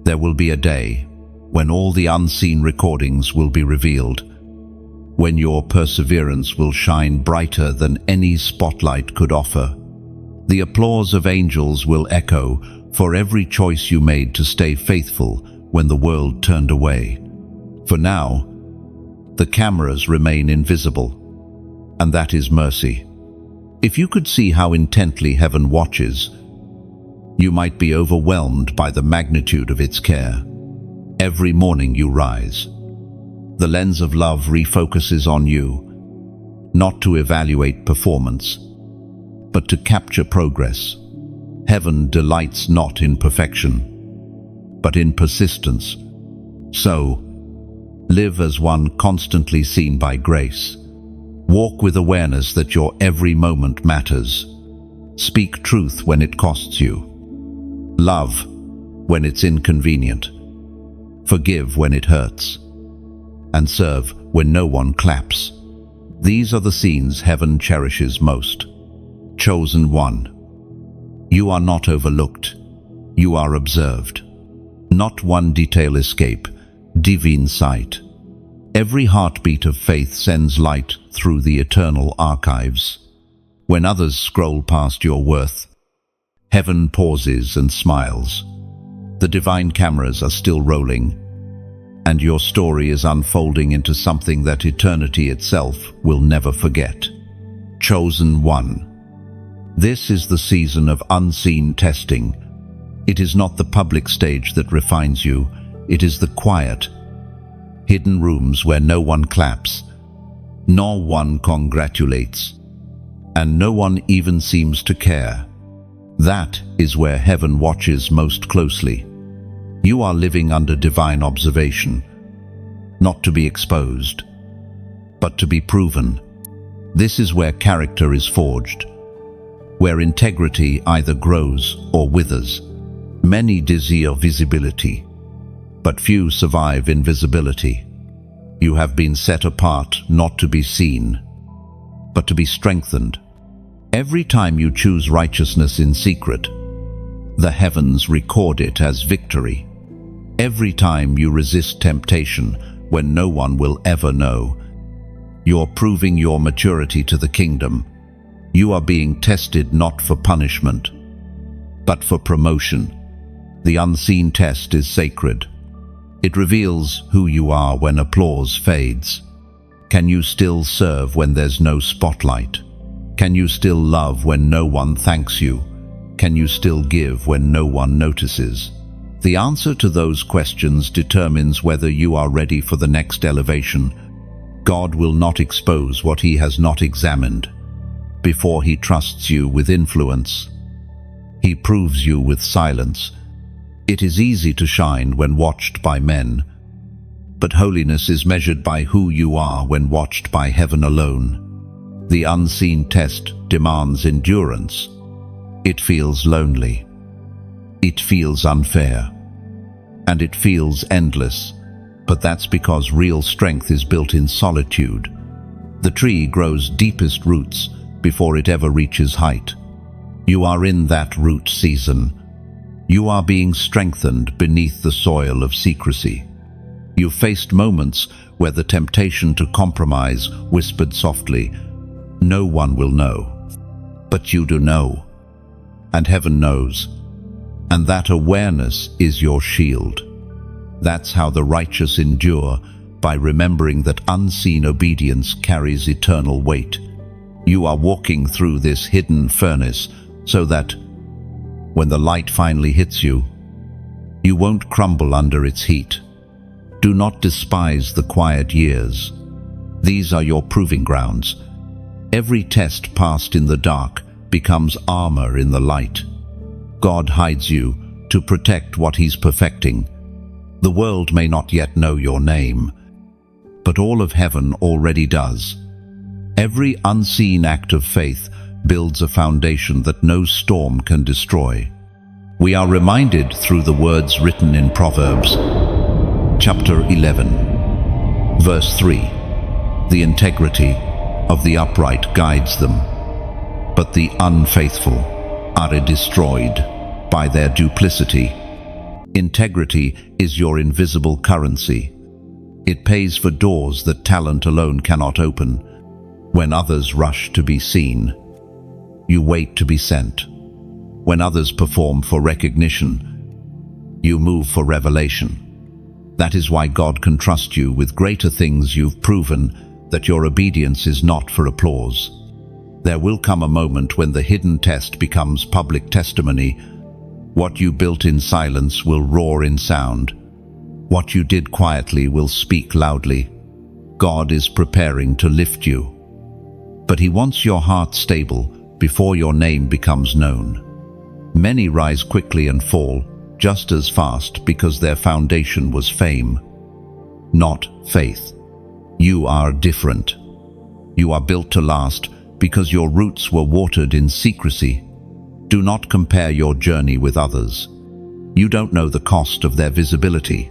There will be a day when all the unseen recordings will be revealed, when your perseverance will shine brighter than any spotlight could offer. The applause of angels will echo for every choice you made to stay faithful when the world turned away. For now, the cameras remain invisible, and that is mercy. If you could see how intently heaven watches, you might be overwhelmed by the magnitude of its care. Every morning you rise, the lens of love refocuses on you, not to evaluate performance, but to capture progress. Heaven delights not in perfection, but in persistence. So, live as one constantly seen by grace. Walk with awareness that your every moment matters. Speak truth when it costs you. Love when it's inconvenient. Forgive when it hurts. And serve when no one claps. These are the scenes heaven cherishes most. Chosen one. You are not overlooked. You are observed. Not one detail escape, divine sight. Every heartbeat of faith sends light through the eternal archives. When others scroll past your worth, heaven pauses and smiles. The divine cameras are still rolling, and your story is unfolding into something that eternity itself will never forget. Chosen one. This is the season of unseen testing. It is not the public stage that refines you, it is the quiet, hidden rooms where no one claps, no one congratulates, and no one even seems to care. That is where heaven watches most closely. You are living under divine observation, not to be exposed, but to be proven. This is where character is forged, where integrity either grows or withers. Many desire visibility, but few survive invisibility. You have been set apart not to be seen, but to be strengthened. Every time you choose righteousness in secret, the heavens record it as victory. Every time you resist temptation when no one will ever know, you're proving your maturity to the kingdom. You are being tested not for punishment, but for promotion. The unseen test is sacred. It reveals who you are when applause fades. Can you still serve when there's no spotlight? Can you still love when no one thanks you? Can you still give when no one notices? The answer to those questions determines whether you are ready for the next elevation. God will not expose what He has not examined. Before He trusts you with influence, He proves you with silence. It is easy to shine when watched by men, but holiness is measured by who you are when watched by heaven alone. The unseen test demands endurance. It feels lonely. It feels unfair. And it feels endless. But that's because real strength is built in solitude. The tree grows deepest roots before it ever reaches height. You are in that root season. You are being strengthened beneath the soil of secrecy. You faced moments where the temptation to compromise whispered softly, "No one will know." But you do know, and heaven knows, and that awareness is your shield. That's how the righteous endure, by remembering that unseen obedience carries eternal weight. You are walking through this hidden furnace so that when the light finally hits you, you won't crumble under its heat. Do not despise the quiet years. These are your proving grounds. Every test passed in the dark becomes armor in the light. God hides you to protect what He's perfecting. The world may not yet know your name, but all of heaven already does. Every unseen act of faith builds a foundation that no storm can destroy. We are reminded through the words written in Proverbs, chapter 11, verse 3. The integrity of the upright guides them, but the unfaithful are destroyed by their duplicity. Integrity is your invisible currency. It pays for doors that talent alone cannot open. When others rush to be seen, you wait to be sent. When others perform for recognition, you move for revelation. That is why God can trust you with greater things. You've proven that your obedience is not for applause. There will come a moment when the hidden test becomes public testimony. What you built in silence will roar in sound. What you did quietly will speak loudly. God is preparing to lift you. But He wants your heart stable before your name becomes known. Many rise quickly and fall just as fast because their foundation was fame, not faith. You are different. You are built to last because your roots were watered in secrecy. Do not compare your journey with others. You don't know the cost of their visibility.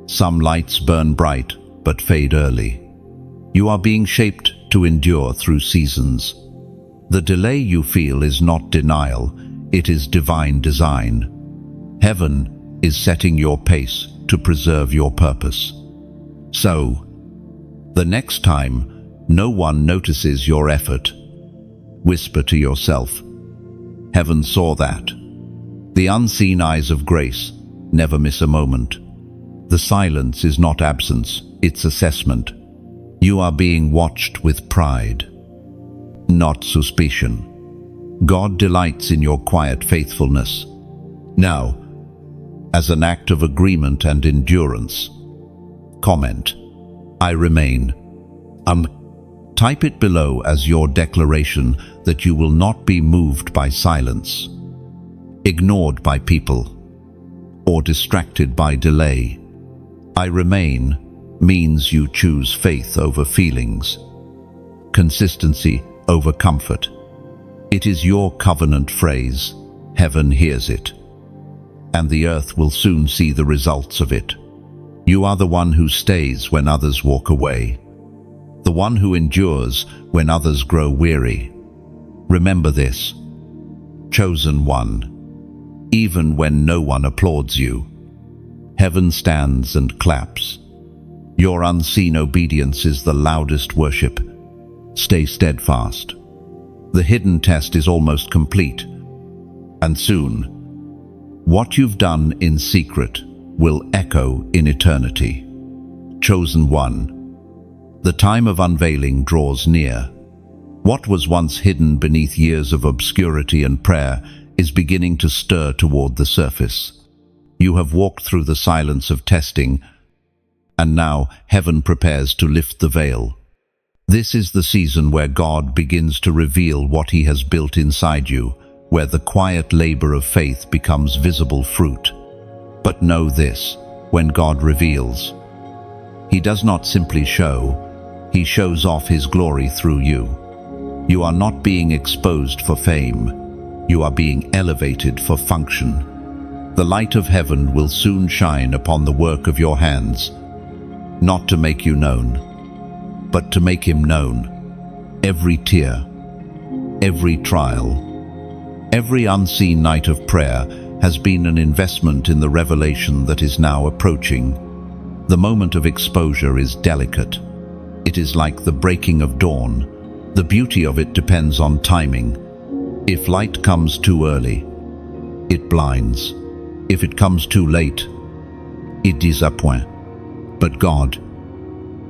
Some lights burn bright but fade early. You are being shaped to endure through seasons. The delay you feel is not denial, it is divine design. Heaven is setting your pace to preserve your purpose. So, the next time no one notices your effort, whisper to yourself, "Heaven saw that." The unseen eyes of grace never miss a moment. The silence is not absence, it's assessment. You are being watched with pride, not suspicion. God delights in your quiet faithfulness. Now, as an act of agreement and endurance, comment, "I remain." Type it below as your declaration that you will not be moved by silence, ignored by people, or distracted by delay. "I remain" means you choose faith over feelings, consistency over comfort. It is your covenant phrase. Heaven hears it, and the earth will soon see the results of it. You are the one who stays when others walk away, the one who endures when others grow weary. Remember this, chosen one. Even when no one applauds you, heaven stands and claps. Your unseen obedience is the loudest worship. Stay steadfast. The hidden test is almost complete, and soon, what you've done in secret will echo in eternity. Chosen one. The time of unveiling draws near. What was once hidden beneath years of obscurity and prayer is beginning to stir toward the surface. You have walked through the silence of testing, and now heaven prepares to lift the veil. This is the season where God begins to reveal what He has built inside you, where the quiet labor of faith becomes visible fruit. But know this, when God reveals, He does not simply show, He shows off His glory through you. You are not being exposed for fame, you are being elevated for function. The light of heaven will soon shine upon the work of your hands, not to make you known, but to make Him known. Every tear, every trial, every unseen night of prayer has been an investment in the revelation that is now approaching. The moment of exposure is delicate. It is like the breaking of dawn. The beauty of it depends on timing. If light comes too early, it blinds. If it comes too late, it disappoints. But God,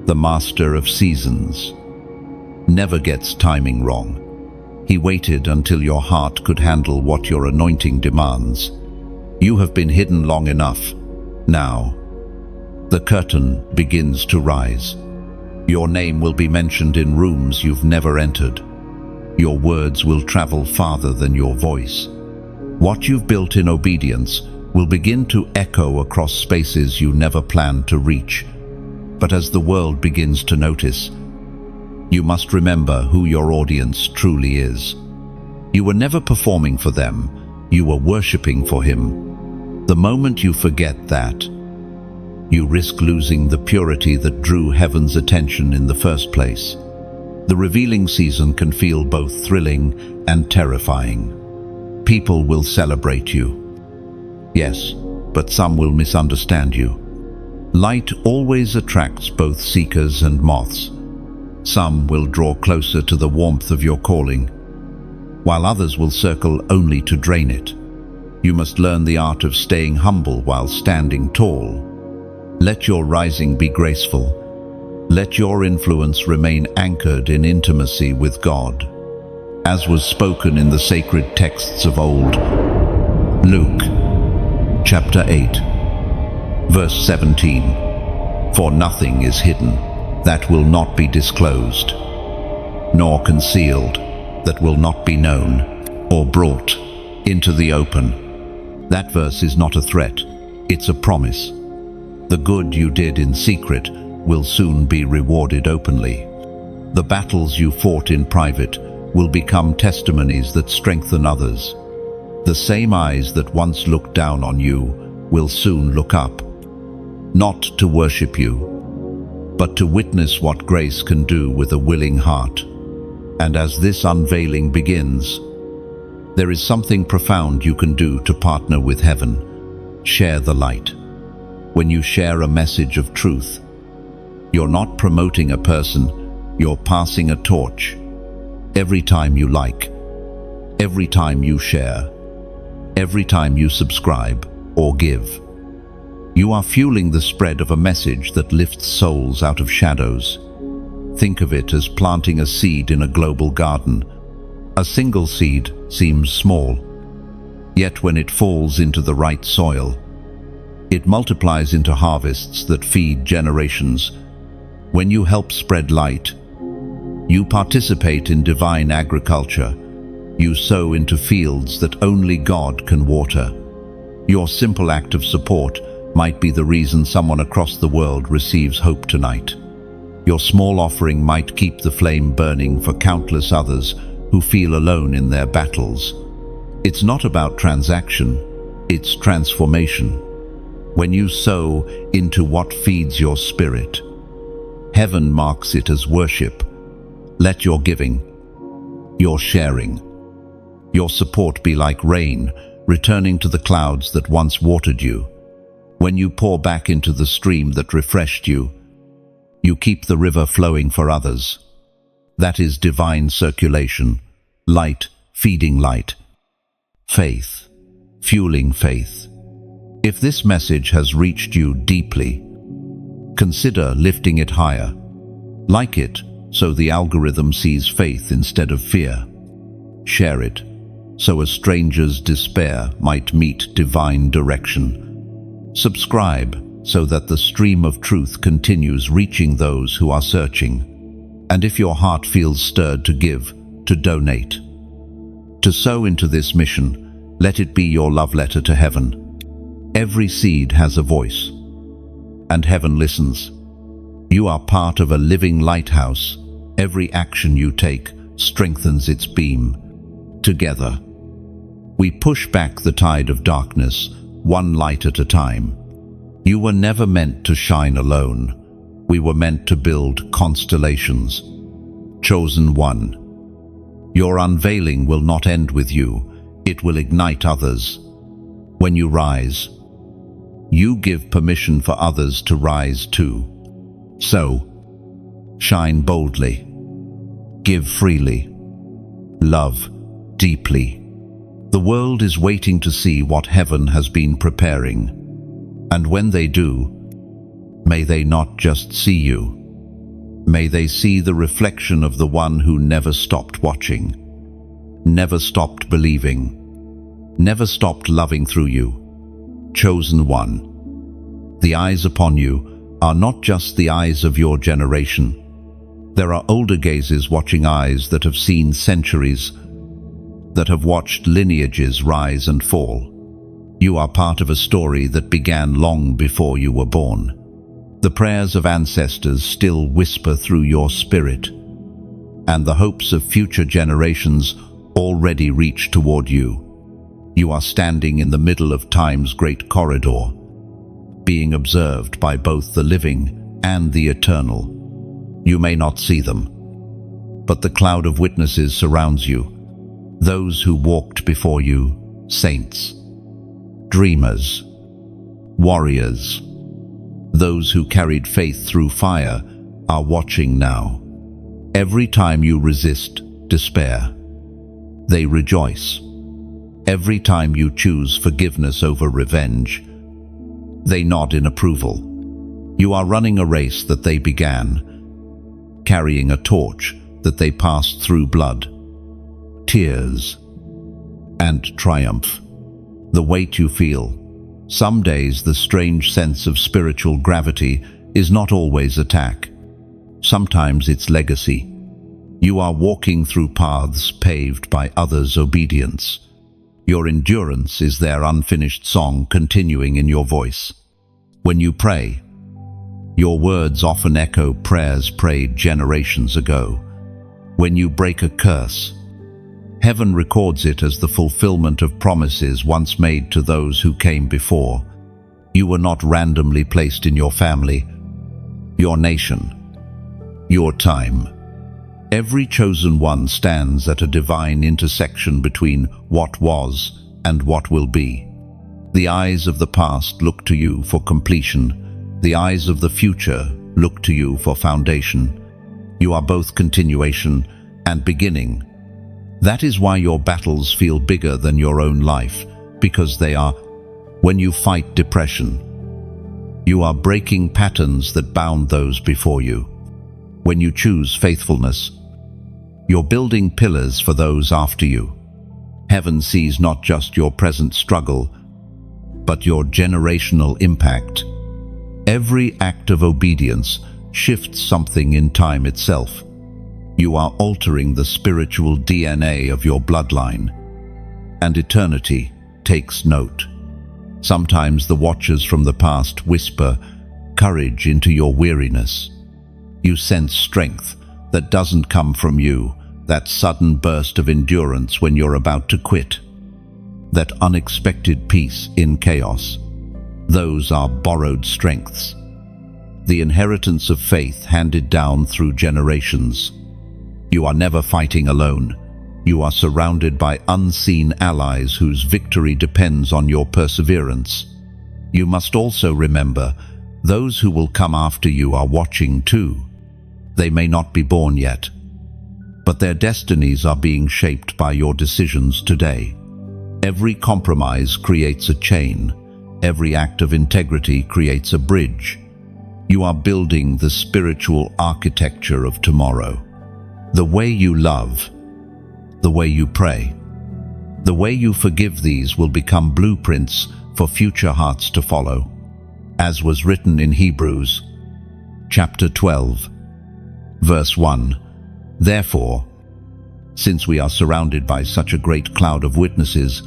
the master of seasons, never gets timing wrong. He waited until your heart could handle what your anointing demands. You have been hidden long enough. Now, the curtain begins to rise. Your name will be mentioned in rooms you've never entered. Your words will travel farther than your voice. What you've built in obedience will begin to echo across spaces you never planned to reach. But as the world begins to notice, you must remember who your audience truly is. You were never performing for them, you were worshiping for Him. The moment you forget that, you risk losing the purity that drew heaven's attention in the first place. The revealing season can feel both thrilling and terrifying. People will celebrate you. Yes, but some will misunderstand you. Light always attracts both seekers and moths. Some will draw closer to the warmth of your calling, while others will circle only to drain it. You must learn the art of staying humble while standing tall. Let your rising be graceful. Let your influence remain anchored in intimacy with God, as was spoken in the sacred texts of old. Luke, chapter 8, verse 17. For nothing is hidden that will not be disclosed, nor concealed that will not be known or brought into the open. That verse is not a threat, it's a promise. The good you did in secret will soon be rewarded openly. The battles you fought in private will become testimonies that strengthen others. The same eyes that once looked down on you will soon look up, not to worship you, but to witness what grace can do with a willing heart. And as this unveiling begins, there is something profound you can do to partner with heaven. Share the light. When you share a message of truth, you're not promoting a person, you're passing a torch. Every time you like, every time you share, every time you subscribe or give, you are fueling the spread of a message that lifts souls out of shadows. Think of it as planting a seed in a global garden. A single seed seems small, yet when it falls into the right soil, it multiplies into harvests that feed generations. When you help spread light, you participate in divine agriculture. You sow into fields that only God can water. Your simple act of support might be the reason someone across the world receives hope tonight. Your small offering might keep the flame burning for countless others who feel alone in their battles. It's not about transaction, it's transformation. When you sow into what feeds your spirit, heaven marks it as worship. Let your giving, your sharing, your support be like rain returning to the clouds that once watered you. When you pour back into the stream that refreshed you, you keep the river flowing for others. That is divine circulation, light feeding light, faith fueling faith. If this message has reached you deeply, consider lifting it higher. Like it so the algorithm sees faith instead of fear. Share it so a stranger's despair might meet divine direction. Subscribe so that the stream of truth continues reaching those who are searching. And if your heart feels stirred to give, to donate, to sow into this mission, let it be your love letter to heaven. Every seed has a voice, and heaven listens. You are part of a living lighthouse. Every action you take strengthens its beam. Together, we push back the tide of darkness, one light at a time. You were never meant to shine alone. We were meant to build constellations. Chosen one. Your unveiling will not end with you. It will ignite others. When you rise, you give permission for others to rise too. So, shine boldly. Give freely. Love deeply. The world is waiting to see what heaven has been preparing. And when they do, may they not just see you. May they see the reflection of the one who never stopped watching, never stopped believing, never stopped loving through you. Chosen one. The eyes upon you are not just the eyes of your generation. There are older gazes watching eyes that have seen centuries, that have watched lineages rise and fall. You are part of a story that began long before you were born. The prayers of ancestors still whisper through your spirit, and the hopes of future generations already reach toward you. You are standing in the middle of time's great corridor, being observed by both the living and the eternal. You may not see them, but the cloud of witnesses surrounds you. Those who walked before you, saints, dreamers, warriors, those who carried faith through fire, are watching now. Every time you resist despair, they rejoice. Every time you choose forgiveness over revenge, they nod in approval. You are running a race that they began, carrying a torch that they passed through blood, tears, and triumph. The weight you feel, some days the strange sense of spiritual gravity, is not always attack. Sometimes it's legacy. You are walking through paths paved by others' obedience. Your endurance is their unfinished song continuing in your voice. When you pray, Your words often echo prayers prayed generations ago. When you break a curse, heaven records it as the fulfillment of promises once made to those who came before. You were not randomly placed in your family, your nation, your time. Every chosen one stands at a divine intersection between what was and what will be. The eyes of the past look to you for completion. The eyes of the future look to you for foundation. You are both continuation and beginning. That is why your battles feel bigger than your own life, because they are. When you fight depression, you are breaking patterns that bound those before you. When you choose faithfulness, you're building pillars for those after you. Heaven sees not just your present struggle, but your generational impact. Every act of obedience shifts something in time itself. You are altering the spiritual DNA of your bloodline, and eternity takes note. Sometimes the watchers from the past whisper courage into your weariness. You sense strength that doesn't come from you, that sudden burst of endurance when you're about to quit, that unexpected peace in chaos. Those are borrowed strengths, the inheritance of faith handed down through generations. You are never fighting alone. You are surrounded by unseen allies whose victory depends on your perseverance. You must also remember, those who will come after you are watching too. They may not be born yet, but their destinies are being shaped by your decisions today. Every compromise creates a chain. Every act of integrity creates a bridge. You are building the spiritual architecture of tomorrow. The way you love, the way you pray, the way you forgive, these will become blueprints for future hearts to follow. As was written in Hebrews, chapter 12, verse 1, "Therefore, since we are surrounded by such a great cloud of witnesses,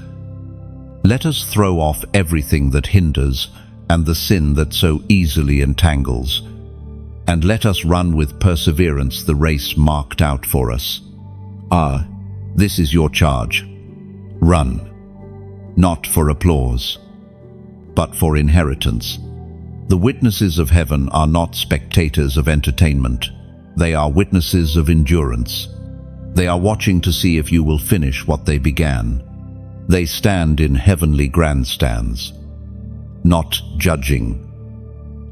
let us throw off everything that hinders and the sin that so easily entangles, and let us run with perseverance the race marked out for us." This is your charge. Run, not for applause, but for inheritance. The witnesses of heaven are not spectators of entertainment. They are witnesses of endurance. They are watching to see if you will finish what they began. They stand in heavenly grandstands, not judging,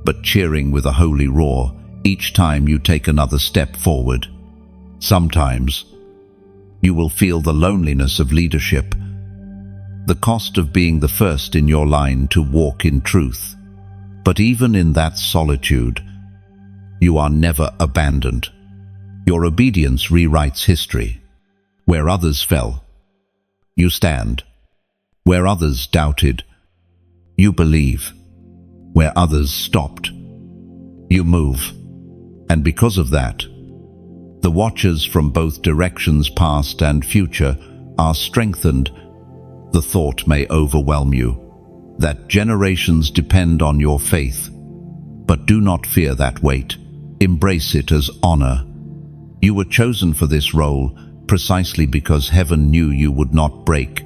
but cheering with a holy roar each time you take another step forward. Sometimes you will feel the loneliness of leadership, the cost of being the first in your line to walk in truth. But even in that solitude, you are never abandoned. Your obedience rewrites history. Where others fell, you stand. Where others doubted, you believe. Where others stopped, you move. And because of that, the watchers from both directions, past and future, are strengthened. The thought may overwhelm you, that generations depend on your faith. But do not fear that weight. Embrace it as honor. You were chosen for this role precisely because heaven knew you would not break.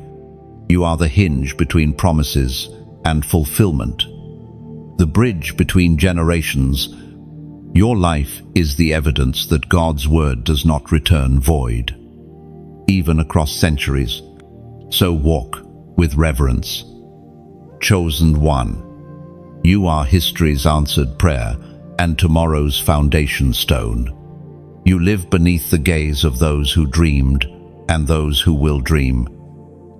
You are the hinge between promises and fulfillment, the bridge between generations. Your life is the evidence that God's word does not return void, even across centuries. So walk with reverence. Chosen one, you are history's answered prayer and tomorrow's foundation stone. You live beneath the gaze of those who dreamed and those who will dream.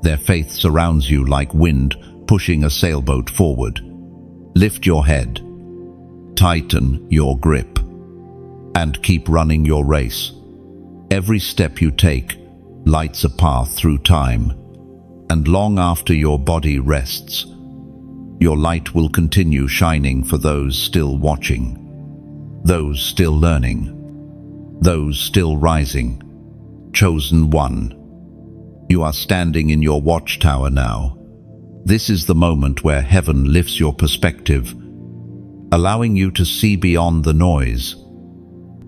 Their faith surrounds you like wind pushing a sailboat forward. Lift your head, tighten your grip, and keep running your race. Every step you take lights a path through time, and long after your body rests, your light will continue shining for those still watching, those still learning, those still rising. Chosen one, you are standing in your watchtower now. This is the moment where heaven lifts your perspective. allowing you to see beyond the noise,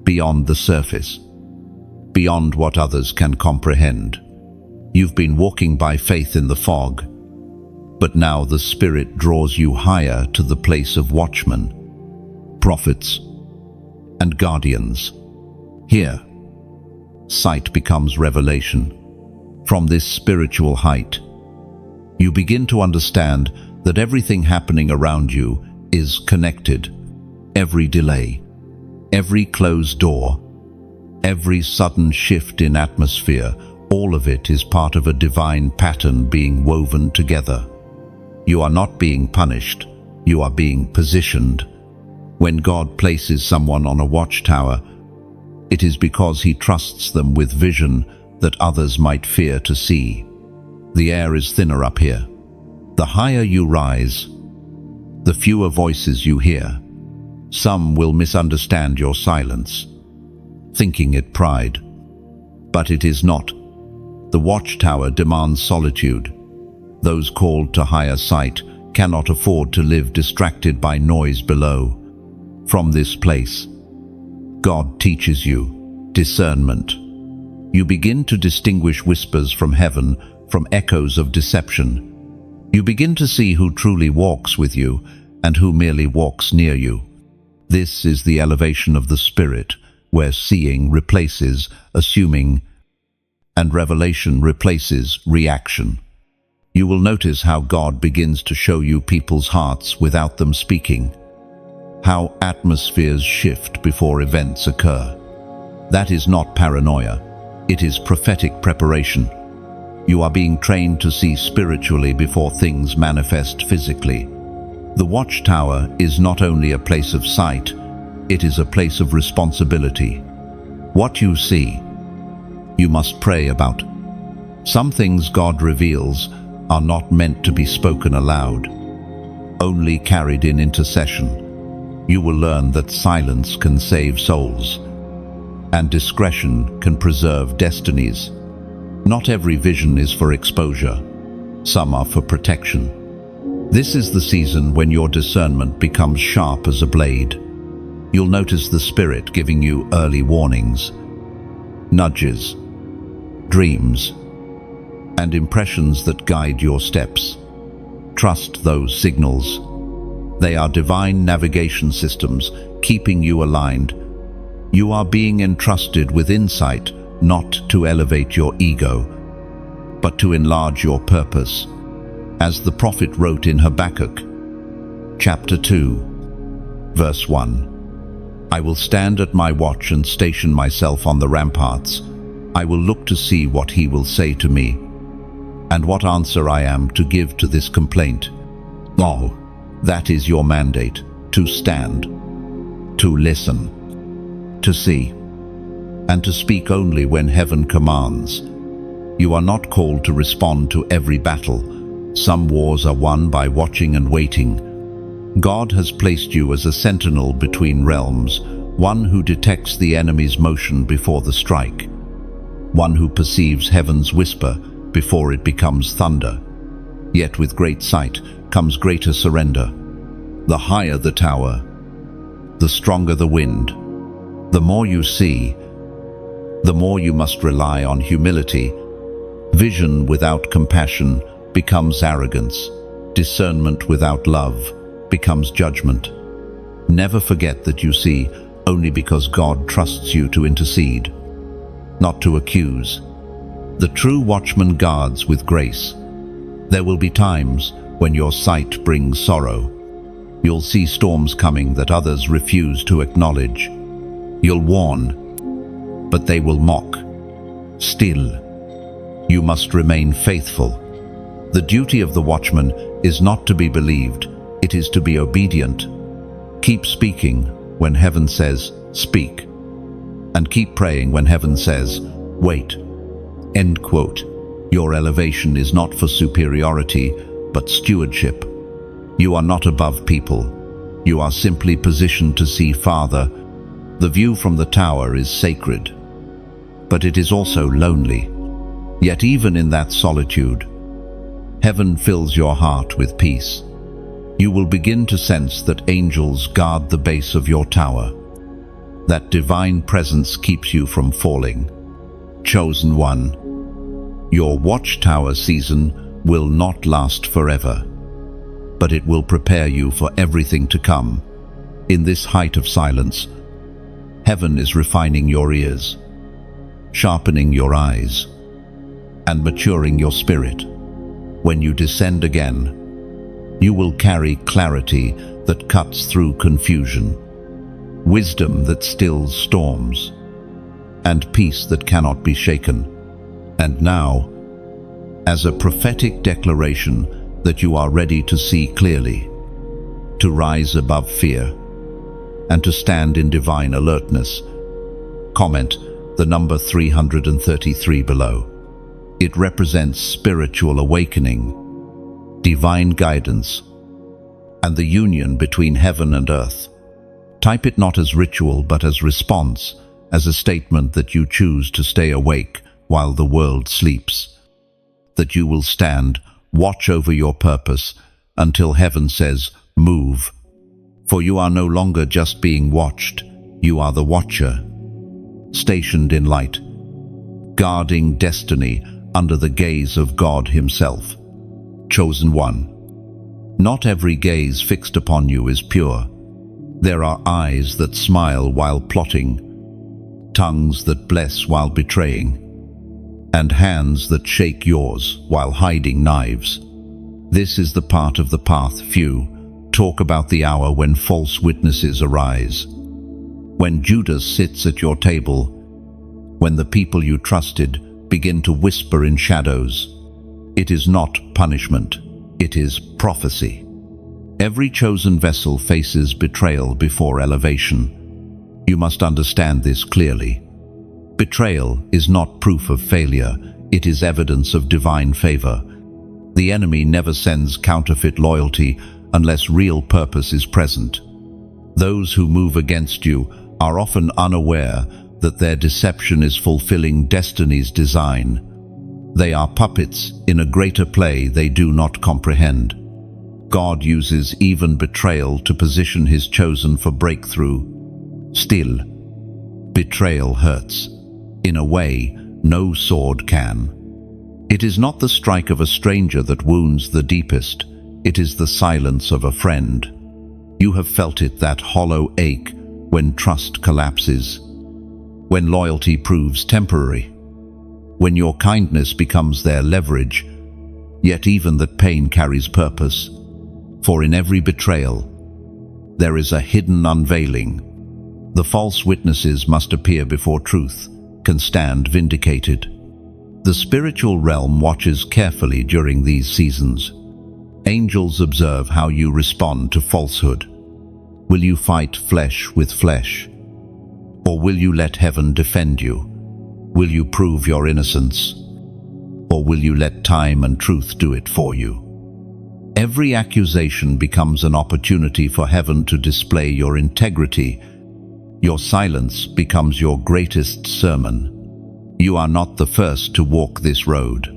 beyond the surface, beyond what others can comprehend. You've been walking by faith in the fog, but now the Spirit draws you higher to the place of watchmen, prophets, and guardians. Here, sight becomes revelation. From this spiritual height, you begin to understand that everything happening around you is connected. Every delay, every closed door, every sudden shift in atmosphere, all of it is part of a divine pattern being woven together. You are not being punished, you are being positioned. When God places someone on a watchtower, it is because He trusts them with vision that others might fear to see. The air is thinner up here. The higher you rise, the fewer voices you hear. Some will misunderstand your silence, thinking it pride. But it is not. The watchtower demands solitude. Those called to higher sight cannot afford to live distracted by noise below. From this place, God teaches you discernment. You begin to distinguish whispers from heaven from echoes of deception. You begin to see who truly walks with you and who merely walks near you. This is the elevation of the Spirit, where seeing replaces assuming and revelation replaces reaction. You will notice how God begins to show you people's hearts without them speaking, how atmospheres shift before events occur. That is not paranoia. It is prophetic preparation. You are being trained to see spiritually before things manifest physically. The watchtower is not only a place of sight, it is a place of responsibility. What you see, you must pray about. Some things God reveals are not meant to be spoken aloud, only carried in intercession. You will learn that silence can save souls, and discretion can preserve destinies. Not every vision is for exposure. Some are for protection. This is the season when your discernment becomes sharp as a blade. You'll notice the Spirit giving you early warnings, nudges, dreams, and impressions that guide your steps. Trust those signals. They are divine navigation systems, keeping you aligned. You are being entrusted with insight, not to elevate your ego, but to enlarge your purpose. As the prophet wrote in Habakkuk, chapter 2, verse 1, I will stand at my watch and station myself on the ramparts. I will look to see what He will say to me, and what answer I am to give to this complaint. Oh, that is your mandate, to stand, to listen, to see, and to speak only when heaven commands. You are not called to respond to every battle. Some wars are won by watching and waiting. God has placed you as a sentinel between realms, one who detects the enemy's motion before the strike, one who perceives heaven's whisper before it becomes thunder. Yet with great sight comes greater surrender. The higher the tower, the stronger the wind. The more you see, the more you must rely on humility. Vision without compassion becomes arrogance. Discernment without love becomes judgment. Never forget that you see only because God trusts you to intercede, not to accuse. The true watchman guards with grace. There will be times when your sight brings sorrow. You'll see storms coming that others refuse to acknowledge. You'll warn, but they will mock. Still, you must remain faithful. The duty of the watchman is not to be believed, it is to be obedient. Keep speaking when heaven says, speak, and keep praying when heaven says, wait. End quote. Your elevation is not for superiority, but stewardship. You are not above people. You are simply positioned to see farther. The view from the tower is sacred, but it is also lonely. Yet even in that solitude, heaven fills your heart with peace. You will begin to sense that angels guard the base of your tower, that divine presence keeps you from falling. Chosen one, your watchtower season will not last forever, but it will prepare you for everything to come. In this height of silence, heaven is refining your ears, sharpening your eyes, and maturing your spirit. When you descend again, you will carry clarity that cuts through confusion, wisdom that stills storms, and peace that cannot be shaken. And now, as a prophetic declaration that you are ready to see clearly, to rise above fear, and to stand in divine alertness, comment the number 333 below. It represents spiritual awakening, divine guidance, and the union between heaven and earth. Type it not as ritual but as response, as a statement that you choose to stay awake while the world sleeps, that you will stand, watch over your purpose until heaven says, move. For you are no longer just being watched, you are the watcher, stationed in light, guarding destiny under the gaze of God himself. Chosen one, not every gaze fixed upon you is pure. There are eyes that smile while plotting, tongues that bless while betraying, and hands that shake yours while hiding knives. This is the part of the path few talk about, the hour when false witnesses arise, when Judas sits at your table, when the people you trusted begin to whisper in shadows. It is not punishment, it is prophecy. Every chosen vessel faces betrayal before elevation. You must understand this clearly. Betrayal is not proof of failure, it is evidence of divine favor. The enemy never sends counterfeit loyalty unless real purpose is present. Those who move against you are often unaware that their deception is fulfilling destiny's design. They are puppets in a greater play they do not comprehend. God uses even betrayal to position his chosen for breakthrough. Still, betrayal hurts, in a way no sword can. It is not the strike of a stranger that wounds the deepest, it is the silence of a friend. You have felt it, that hollow ache when trust collapses, when loyalty proves temporary, when your kindness becomes their leverage. Yet even that pain carries purpose, for in every betrayal there is a hidden unveiling. The false witnesses must appear before truth can stand vindicated. The spiritual realm watches carefully during these seasons. Angels observe how you respond to falsehood. Will you fight flesh with flesh? Or will you let heaven defend you? Will you prove your innocence? Or will you let time and truth do it for you? Every accusation becomes an opportunity for heaven to display your integrity. Your silence becomes your greatest sermon. You are not the first to walk this road.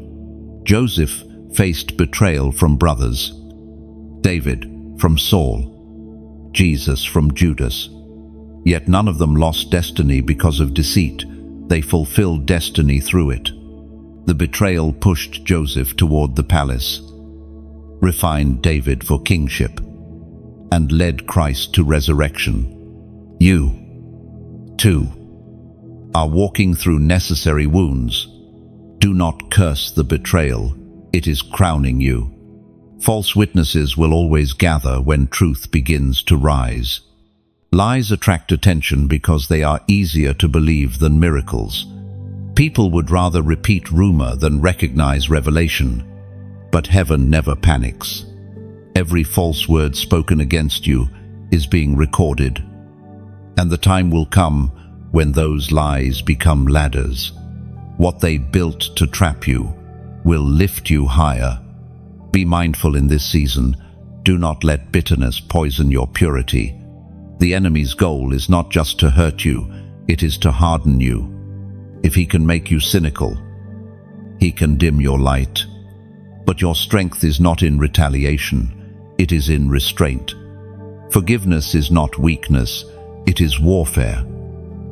Joseph faced betrayal from brothers, David from Saul, Jesus from Judas. Yet none of them lost destiny because of deceit. They fulfilled destiny through it. The betrayal pushed Joseph toward the palace, refined David for kingship, and led Christ to resurrection. You, too, are walking through necessary wounds. Do not curse the betrayal, it is crowning you. False witnesses will always gather when truth begins to rise. Lies attract attention because they are easier to believe than miracles. People would rather repeat rumor than recognize revelation. But heaven never panics. Every false word spoken against you is being recorded. And the time will come when those lies become ladders. What they built to trap you will lift you higher. Be mindful in this season. Do not let bitterness poison your purity. The enemy's goal is not just to hurt you, it is to harden you. If he can make you cynical, he can dim your light. But your strength is not in retaliation, it is in restraint. Forgiveness is not weakness, it is warfare.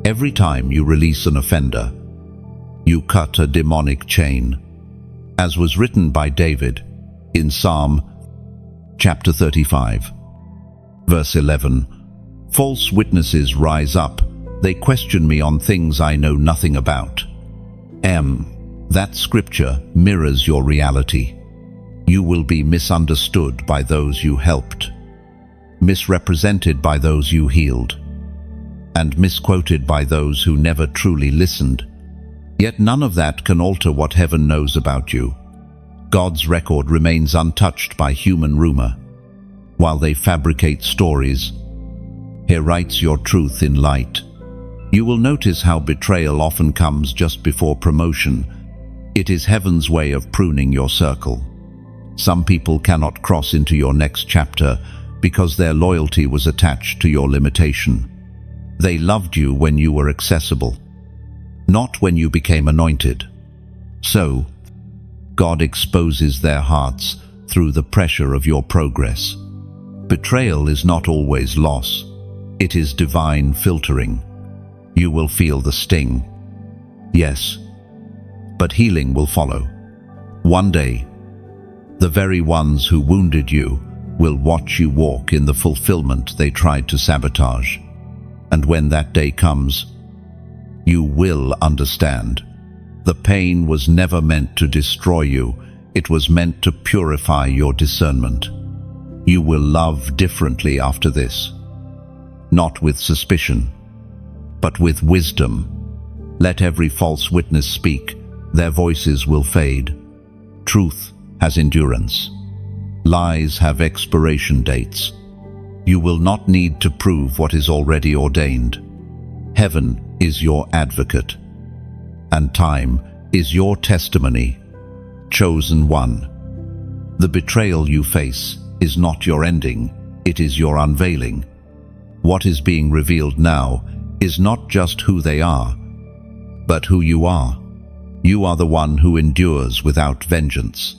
Every time you release an offender, you cut a demonic chain. As was written by David in Psalm chapter 35, verse 11, "False witnesses rise up. They question me on things I know nothing about." That scripture mirrors your reality. You will be misunderstood by those you helped, misrepresented by those you healed, and misquoted by those who never truly listened. Yet none of that can alter what heaven knows about you. God's record remains untouched by human rumor. While they fabricate stories, He writes your truth in light. You will notice how betrayal often comes just before promotion. It is heaven's way of pruning your circle. Some people cannot cross into your next chapter because their loyalty was attached to your limitation. They loved you when you were accessible, not when you became anointed. So, God exposes their hearts through the pressure of your progress. Betrayal is not always loss. It is divine filtering. You will feel the sting. Yes, but healing will follow. One day, the very ones who wounded you will watch you walk in the fulfillment they tried to sabotage. And when that day comes, you will understand. The pain was never meant to destroy you. It was meant to purify your discernment. You will love differently after this. Not with suspicion, but with wisdom. Let every false witness speak. Their voices will fade. Truth has endurance. Lies have expiration dates. You will not need to prove what is already ordained. Heaven is your advocate, and time is your testimony. Chosen one. The betrayal you face is not your ending, it is your unveiling. What is being revealed now is not just who they are, but who you are. You are the one who endures without vengeance,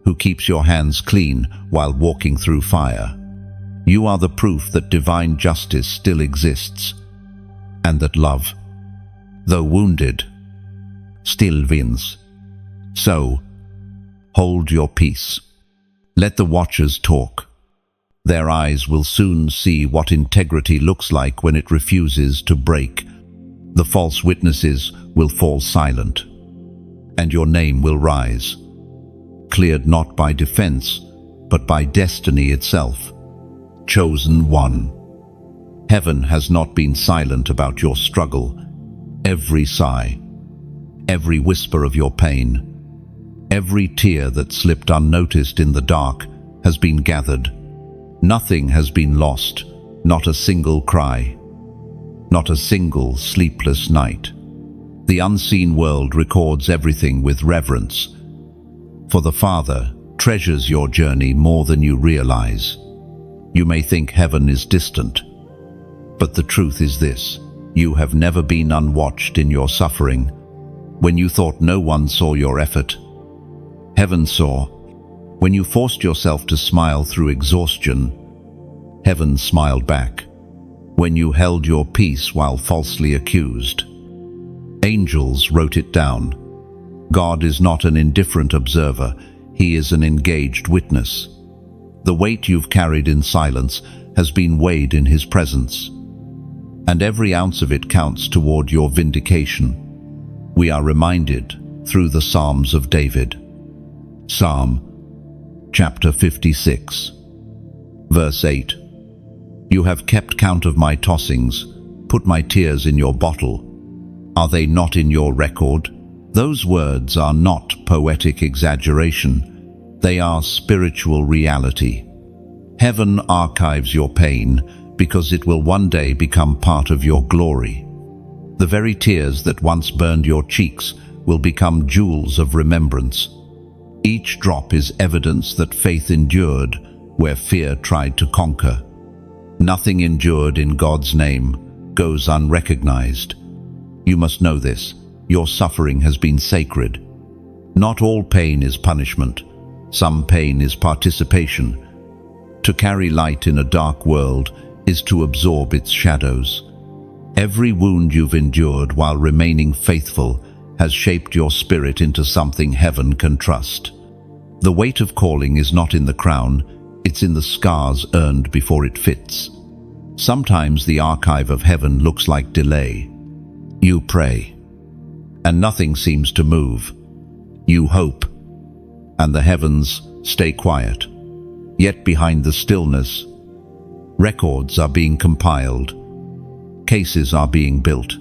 who keeps your hands clean while walking through fire. You are the proof that divine justice still exists, and that love, though wounded, still wins. So, hold your peace. Let the watchers talk. Their eyes will soon see what integrity looks like when it refuses to break. The false witnesses will fall silent, and your name will rise, cleared not by defense, but by destiny itself. Chosen one. Heaven has not been silent about your struggle. Every sigh, every whisper of your pain, every tear that slipped unnoticed in the dark has been gathered. Nothing has been lost, not a single cry, not a single sleepless night. The unseen world records everything with reverence, for the Father treasures your journey more than you realize. You may think heaven is distant, but the truth is this: you have never been unwatched in your suffering. When you thought no one saw your effort, heaven saw. When you forced yourself to smile through exhaustion, heaven smiled back. When you held your peace while falsely accused, angels wrote it down. God is not an indifferent observer, He is an engaged witness. The weight you've carried in silence has been weighed in His presence, and every ounce of it counts toward your vindication. We are reminded through the Psalms of David. Psalm chapter 56, verse 8. You have kept count of my tossings, put my tears in your bottle. Are they not in your record? Those words are not poetic exaggeration. They are spiritual reality. Heaven archives your pain because it will one day become part of your glory. The very tears that once burned your cheeks will become jewels of remembrance. Each drop is evidence that faith endured where fear tried to conquer. Nothing endured in God's name goes unrecognized. You must know this. Your suffering has been sacred. Not all pain is punishment. Some pain is participation. To carry light in a dark world is to absorb its shadows. Every wound you've endured while remaining faithful has shaped your spirit into something heaven can trust. The weight of calling is not in the crown, it's in the scars earned before it fits. Sometimes the archive of heaven looks like delay. You pray, and nothing seems to move. You hope, and the heavens stay quiet. Yet behind the stillness, records are being compiled. Cases are being built.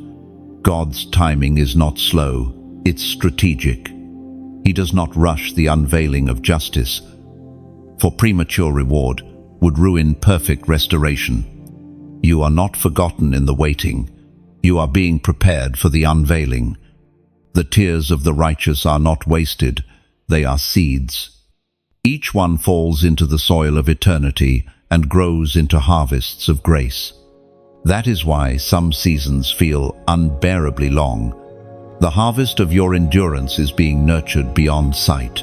God's timing is not slow, it's strategic. He does not rush the unveiling of justice, for premature reward would ruin perfect restoration. You are not forgotten in the waiting. You are being prepared for the unveiling. The tears of the righteous are not wasted, they are seeds. Each one falls into the soil of eternity and grows into harvests of grace. That is why some seasons feel unbearably long. The harvest of your endurance is being nurtured beyond sight.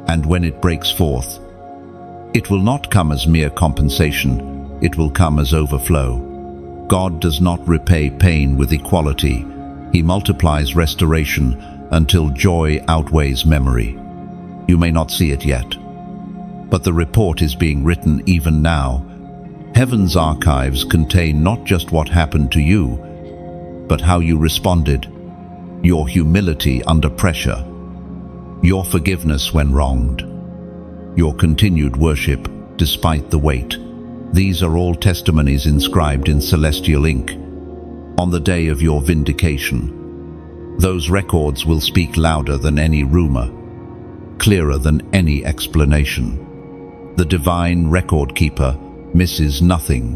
And when it breaks forth, it will not come as mere compensation, it will come as overflow. God does not repay pain with equality. He multiplies restoration until joy outweighs memory. You may not see it yet, but the report is being written even now. Heaven's archives contain not just what happened to you, but how you responded, your humility under pressure, your forgiveness when wronged, your continued worship despite the weight. These are all testimonies inscribed in celestial ink. On the day of your vindication, those records will speak louder than any rumor, clearer than any explanation. The divine record keeper misses nothing.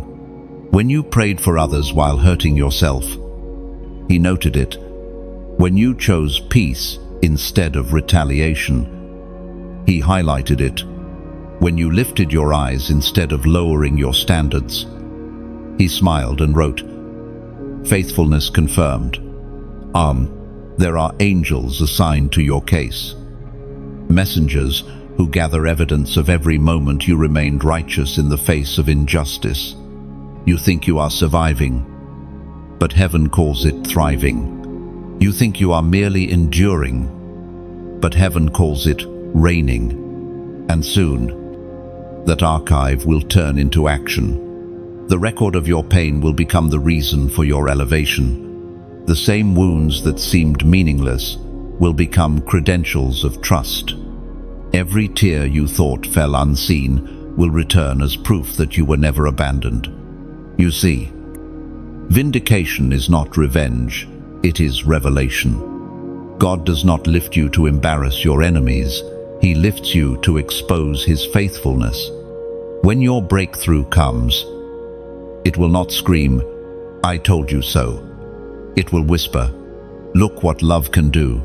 When you prayed for others while hurting yourself, he noted it. When you chose peace instead of retaliation, he highlighted it. When you lifted your eyes instead of lowering your standards, he smiled and wrote, "Faithfulness confirmed." There are angels assigned to your case. Messengers who gather evidence of every moment you remained righteous in the face of injustice. You think you are surviving, but heaven calls it thriving. You think you are merely enduring, but heaven calls it reigning. And soon, that archive will turn into action. The record of your pain will become the reason for your elevation. The same wounds that seemed meaningless will become credentials of trust. Every tear you thought fell unseen will return as proof that you were never abandoned. You see, vindication is not revenge, it is revelation. God does not lift you to embarrass your enemies, He lifts you to expose His faithfulness. When your breakthrough comes, it will not scream, "I told you so." It will whisper, "Look what love can do."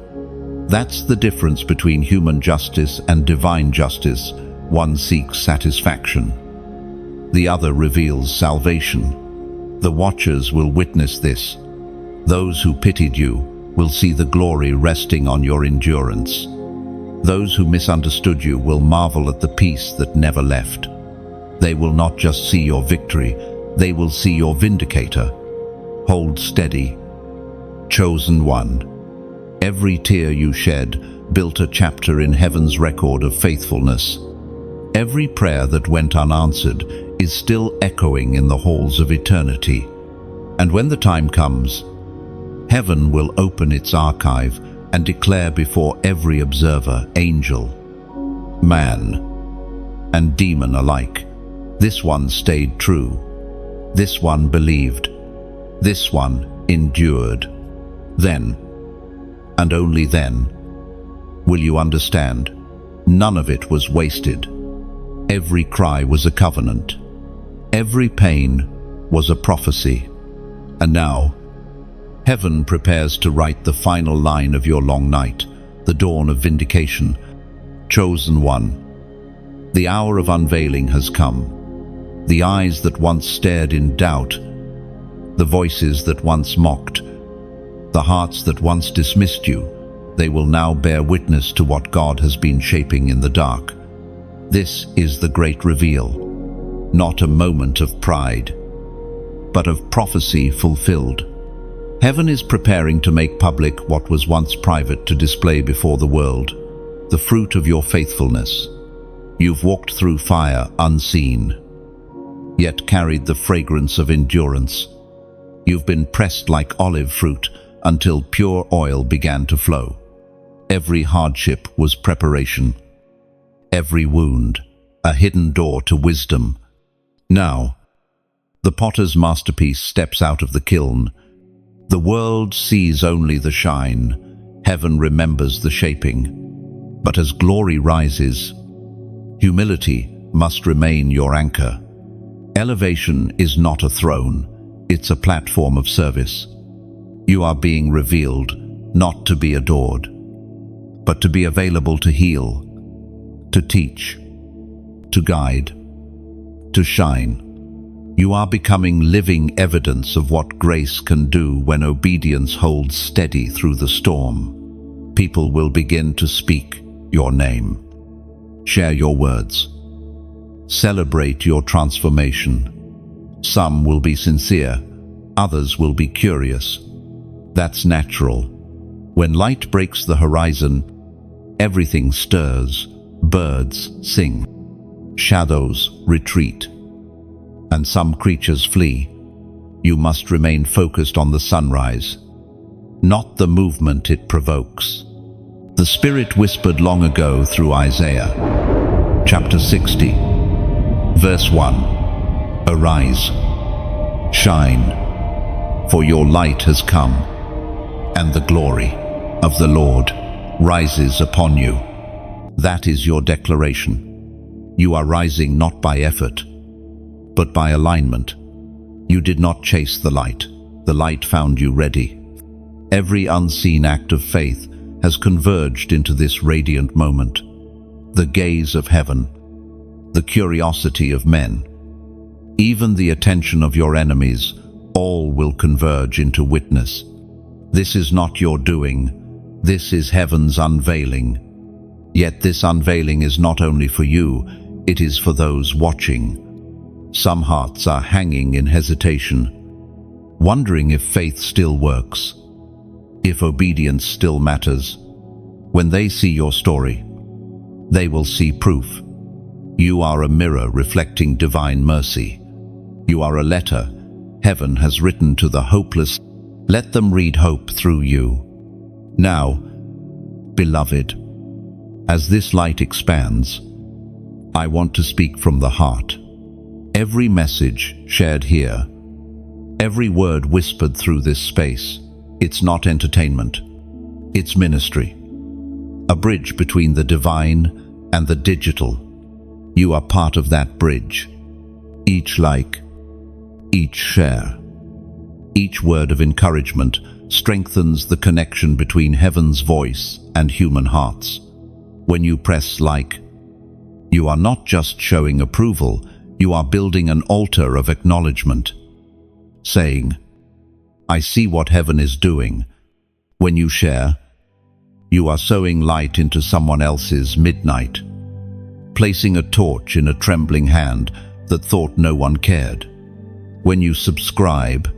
That's the difference between human justice and divine justice. One seeks satisfaction, the other reveals salvation. The watchers will witness this. Those who pitied you will see the glory resting on your endurance. Those who misunderstood you will marvel at the peace that never left. They will not just see your victory, they will see your vindicator. Hold steady, chosen one. Every tear you shed built a chapter in heaven's record of faithfulness. Every prayer that went unanswered is still echoing in the halls of eternity. And when the time comes, heaven will open its archive and declare before every observer, angel, man, and demon alike, this one stayed true, this one believed, this one endured. Then, and only then, will you understand, none of it was wasted. Every cry was a covenant. Every pain was a prophecy. And now, heaven prepares to write the final line of your long night, the dawn of vindication. Chosen one, the hour of unveiling has come. The eyes that once stared in doubt, the voices that once mocked, the hearts that once dismissed you, they will now bear witness to what God has been shaping in the dark. This is the great reveal. not a moment of pride, but of prophecy fulfilled. Heaven is preparing to make public what was once private to display before the world, the fruit of your faithfulness. You've walked through fire unseen, yet carried the fragrance of endurance. You've been pressed like olive fruit until pure oil began to flow. Every hardship was preparation. Every wound, a hidden door to wisdom. Now, the potter's masterpiece steps out of the kiln. The world sees only the shine. Heaven remembers the shaping. But as glory rises, humility must remain your anchor. Elevation is not a throne, it's a platform of service. You are being revealed, not to be adored, but to be available to heal, to teach, to guide, to shine. You are becoming living evidence of what grace can do when obedience holds steady through the storm. People will begin to speak your name. Share your words. Celebrate your transformation. Some will be sincere, others will be curious. That's natural. When light breaks the horizon, everything stirs. Birds sing. Shadows retreat. And some creatures flee. You must remain focused on the sunrise, not the movement it provokes. The Spirit whispered long ago through Isaiah, chapter 60, verse 1. Arise, shine, for your light has come, and the glory of the Lord rises upon you. That is your declaration. You are rising not by effort, but by alignment. You did not chase the light found you ready. Every unseen act of faith has converged into this radiant moment. The gaze of heaven, the curiosity of men, even the attention of your enemies, all will converge into witness. This is not your doing, this is heaven's unveiling. Yet this unveiling is not only for you, it is for those watching. Some hearts are hanging in hesitation, wondering if faith still works, if obedience still matters. When they see your story, they will see proof. You are a mirror reflecting divine mercy. You are a letter heaven has written to the hopeless. Let them read hope through you. Now, beloved, as this light expands, I want to speak from the heart. Every message shared here, every word whispered through this space, it's not entertainment, it's ministry. A bridge between the divine and the digital. You are part of that bridge. Each like, each share, each word of encouragement strengthens the connection between heaven's voice and human hearts. When you press like, you are not just showing approval, you are building an altar of acknowledgement, saying, I see what heaven is doing. When you share, you are sowing light into someone else's midnight, placing a torch in a trembling hand that thought no one cared. When you subscribe,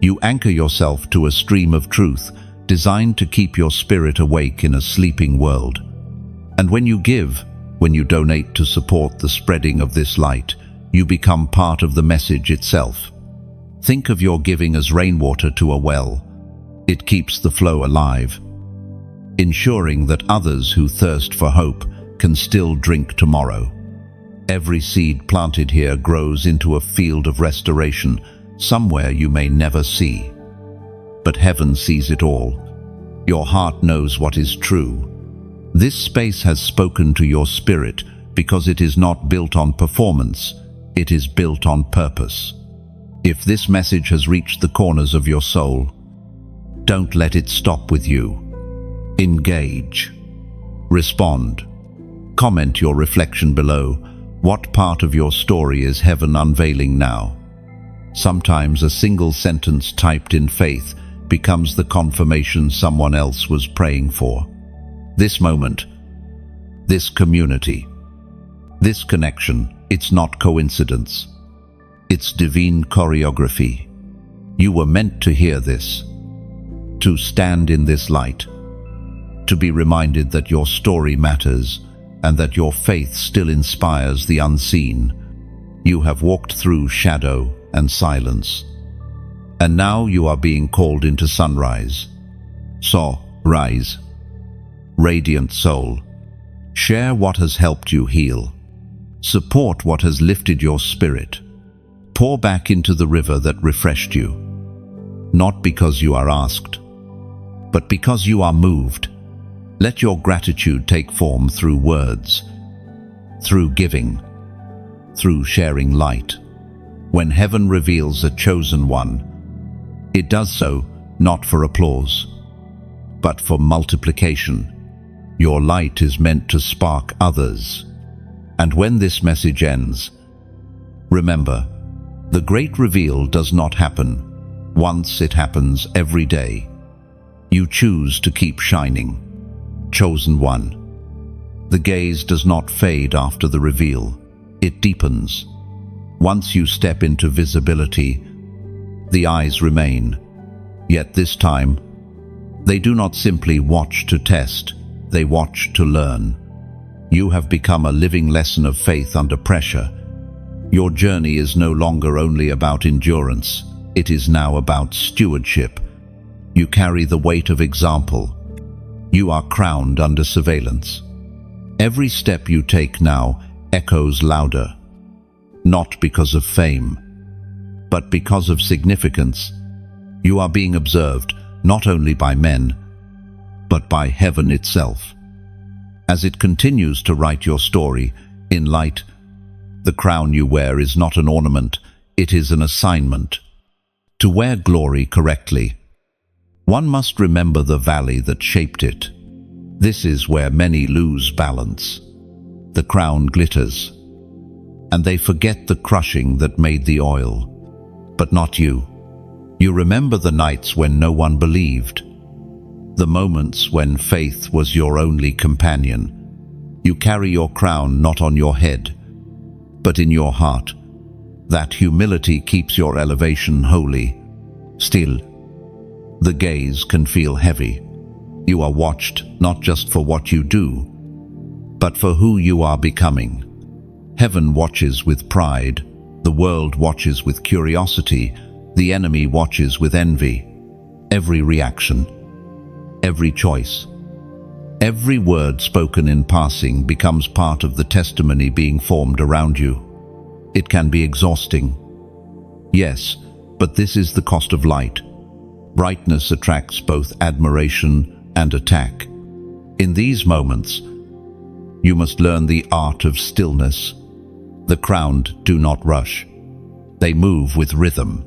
you anchor yourself to a stream of truth designed to keep your spirit awake in a sleeping world. And when you give, when you donate to support the spreading of this light, you become part of the message itself. Think of your giving as rainwater to a well. It keeps the flow alive, ensuring that others who thirst for hope can still drink tomorrow. Every seed planted here grows into a field of restoration, somewhere you may never see. But heaven sees it all. Your heart knows what is true. This space has spoken to your spirit because it is not built on performance, it is built on purpose. If this message has reached the corners of your soul, don't let it stop with you. Engage. Respond. Comment your reflection below. What part of your story is heaven unveiling now? Sometimes a single sentence typed in faith becomes the confirmation someone else was praying for. This moment, this community, this connection, It's not coincidence. It's divine choreography. You were meant to hear this, to stand in this light, to be reminded that your story matters and that your faith still inspires the unseen. You have walked through shadow and silence, and now you are being called into sunrise. So, rise, radiant soul. Share what has helped you heal. Support what has lifted your spirit. Pour back into the river that refreshed you, not because you are asked, but because you are moved. Let your gratitude take form through words, through giving, through sharing light. When heaven reveals a chosen one, it does so not for applause, but for multiplication. Your light is meant to spark others. And when this message ends, remember, the great reveal does not happen once, it happens every day. You choose to keep shining. Chosen one. The gaze does not fade after the reveal. It deepens. Once you step into visibility, the eyes remain. Yet this time, they do not simply watch to test, they watch to learn. You have become a living lesson of faith under pressure. Your journey is no longer only about endurance, it is now about stewardship. You carry the weight of example. You are crowned under surveillance. Every step you take now echoes louder, not because of fame, but because of significance. You are being observed not only by men, but by heaven itself. As it continues to write your story in light, the crown you wear is not an ornament, it is an assignment. To wear glory correctly, one must remember the valley that shaped it. This is where many lose balance. The crown glitters, and they forget the crushing that made the oil. But not you. You remember the nights when no one believed, the moments when faith was your only companion. You carry your crown not on your head, but in your heart. That humility keeps your elevation holy. Still, the gaze can feel heavy. You are watched not just for what you do, but for who you are becoming. Heaven watches with pride, the world watches with curiosity, the enemy watches with envy. Every reaction, every choice, every word spoken in passing becomes part of the testimony being formed around you. It can be exhausting. Yes, but this is the cost of light. Brightness attracts both admiration and attack. In these moments, you must learn the art of stillness. The crowned do not rush. They move with rhythm,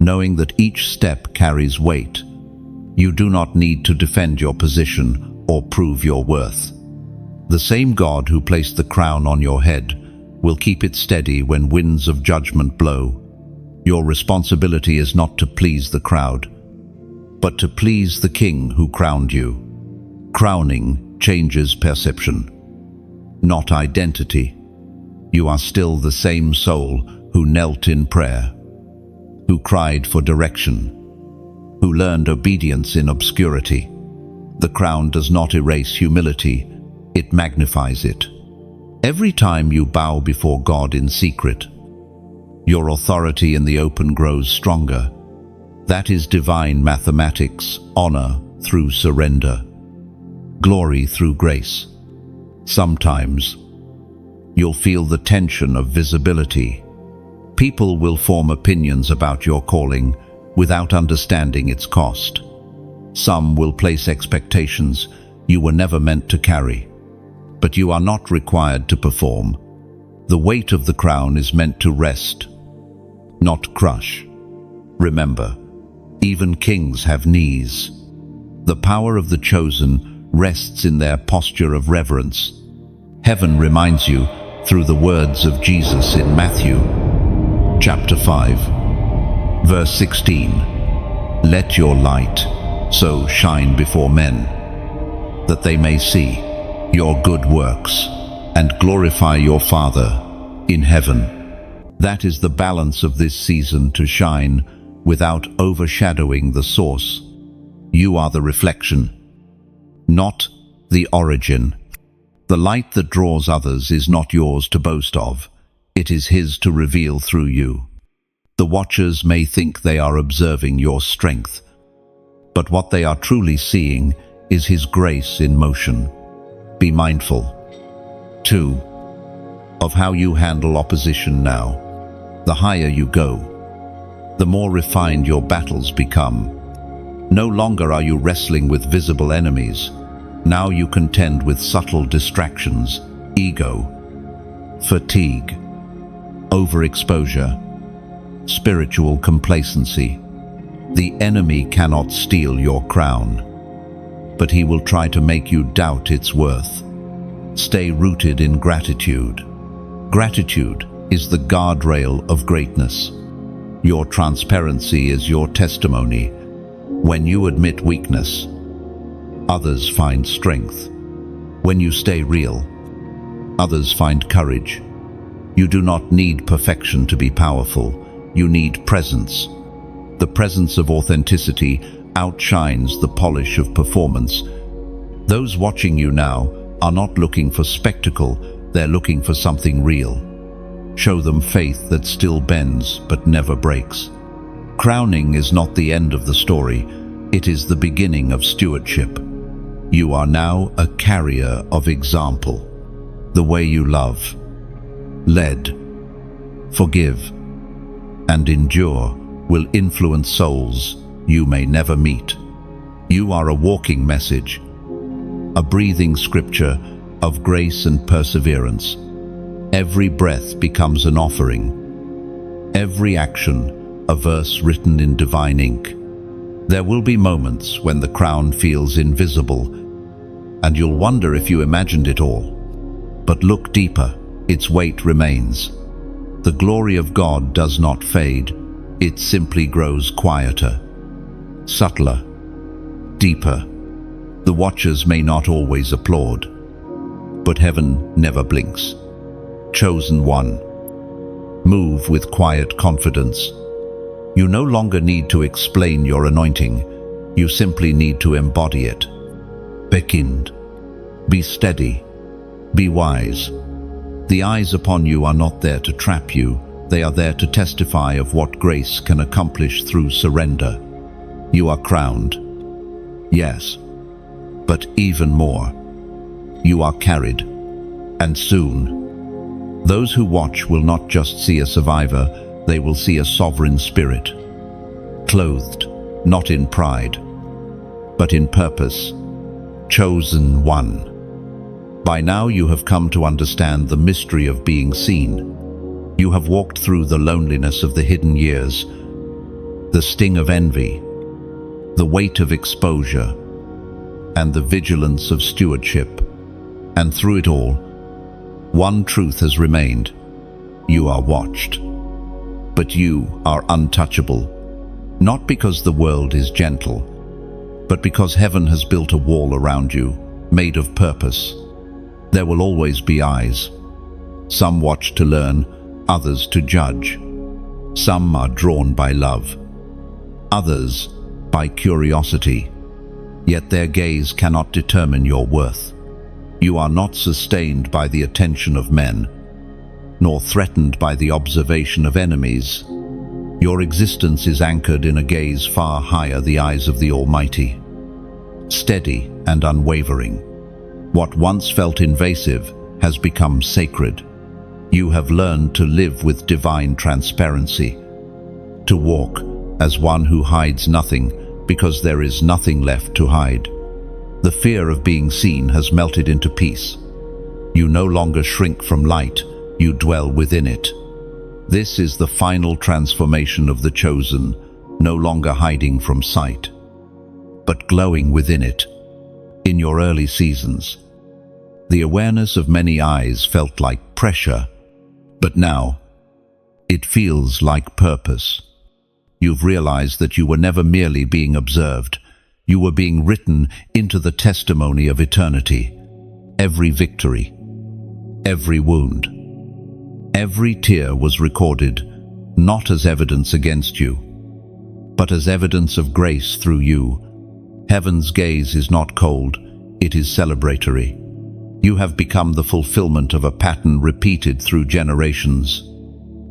knowing that each step carries weight. You do not need to defend your position or prove your worth. The same God who placed the crown on your head will keep it steady when winds of judgment blow. Your responsibility is not to please the crowd, but to please the King who crowned you. Crowning changes perception, not identity. You are still the same soul who knelt in prayer, who cried for direction, who learned obedience in obscurity. The crown does not erase humility, it magnifies it. Every time you bow before God in secret, your authority in the open grows stronger. That is divine mathematics, honor through surrender, glory through grace. Sometimes, you'll feel the tension of visibility. People will form opinions about your calling without understanding its cost. Some will place expectations you were never meant to carry. But you are not required to perform. The weight of the crown is meant to rest, not crush. Remember, even kings have knees. The power of the chosen rests in their posture of reverence. Heaven reminds you through the words of Jesus in Matthew, chapter 5, verse 16. Let your light so shine before men, that they may see your good works and glorify your Father in heaven. That is the balance of this season, to shine without overshadowing the source. You are the reflection, not the origin. The light that draws others is not yours to boast of. It is His to reveal through you. The watchers may think they are observing your strength, but what they are truly seeing is His grace in motion. Be mindful, 2, of how you handle opposition now. The higher you go, the more refined your battles become. No longer are you wrestling with visible enemies. Now you contend with subtle distractions, ego, fatigue, overexposure, spiritual complacency. The enemy cannot steal your crown, but he will try to make you doubt its worth. Stay rooted in gratitude. Gratitude is the guardrail of greatness. Your transparency is your testimony. When you admit weakness, others find strength. When you stay real, others find courage. You do not need perfection to be powerful. You need presence. The presence of authenticity outshines the polish of performance. Those watching you now are not looking for spectacle, they're looking for something real. Show them faith that still bends but never breaks. Crowning is not the end of the story, it is the beginning of stewardship. You are now a carrier of example. The way you love, led, forgive, and endure will influence souls you may never meet. You are a walking message, a breathing scripture of grace and perseverance. Every breath becomes an offering, every action a verse written in divine ink. There will be moments when the crown feels invisible, and you'll wonder if you imagined it all. But look deeper, its weight remains. The glory of God does not fade, it simply grows quieter, subtler, deeper. The watchers may not always applaud, but heaven never blinks. Chosen one, move with quiet confidence. You no longer need to explain your anointing, you simply need to embody it. Beckoned, be steady, be wise. The eyes upon you are not there to trap you, they are there to testify of what grace can accomplish through surrender. You are crowned, yes, but even more, you are carried, and soon, those who watch will not just see a survivor, they will see a sovereign spirit, clothed not in pride, but in purpose. Chosen one. By now you have come to understand the mystery of being seen. You have walked through the loneliness of the hidden years, the sting of envy, the weight of exposure, and the vigilance of stewardship. And through it all, one truth has remained. You are watched. But you are untouchable, not because the world is gentle, but because heaven has built a wall around you, made of purpose. There will always be eyes. Some watch to learn, others to judge. Some are drawn by love, others by curiosity. Yet their gaze cannot determine your worth. You are not sustained by the attention of men, nor threatened by the observation of enemies. Your existence is anchored in a gaze far higher, the eyes of the Almighty. Steady and unwavering. What once felt invasive has become sacred. You have learned to live with divine transparency, to walk as one who hides nothing because there is nothing left to hide. The fear of being seen has melted into peace. You no longer shrink from light, you dwell within it. This is the final transformation of the chosen, no longer hiding from sight, but glowing within it. In your early seasons, the awareness of many eyes felt like pressure, but now it feels like purpose. You've realized that you were never merely being observed, you were being written into the testimony of eternity. Every victory, every wound, Every tear was recorded, not as evidence against you, but as evidence of grace through you. Heaven's gaze is not cold, it is celebratory. You have become the fulfillment of a pattern repeated through generations.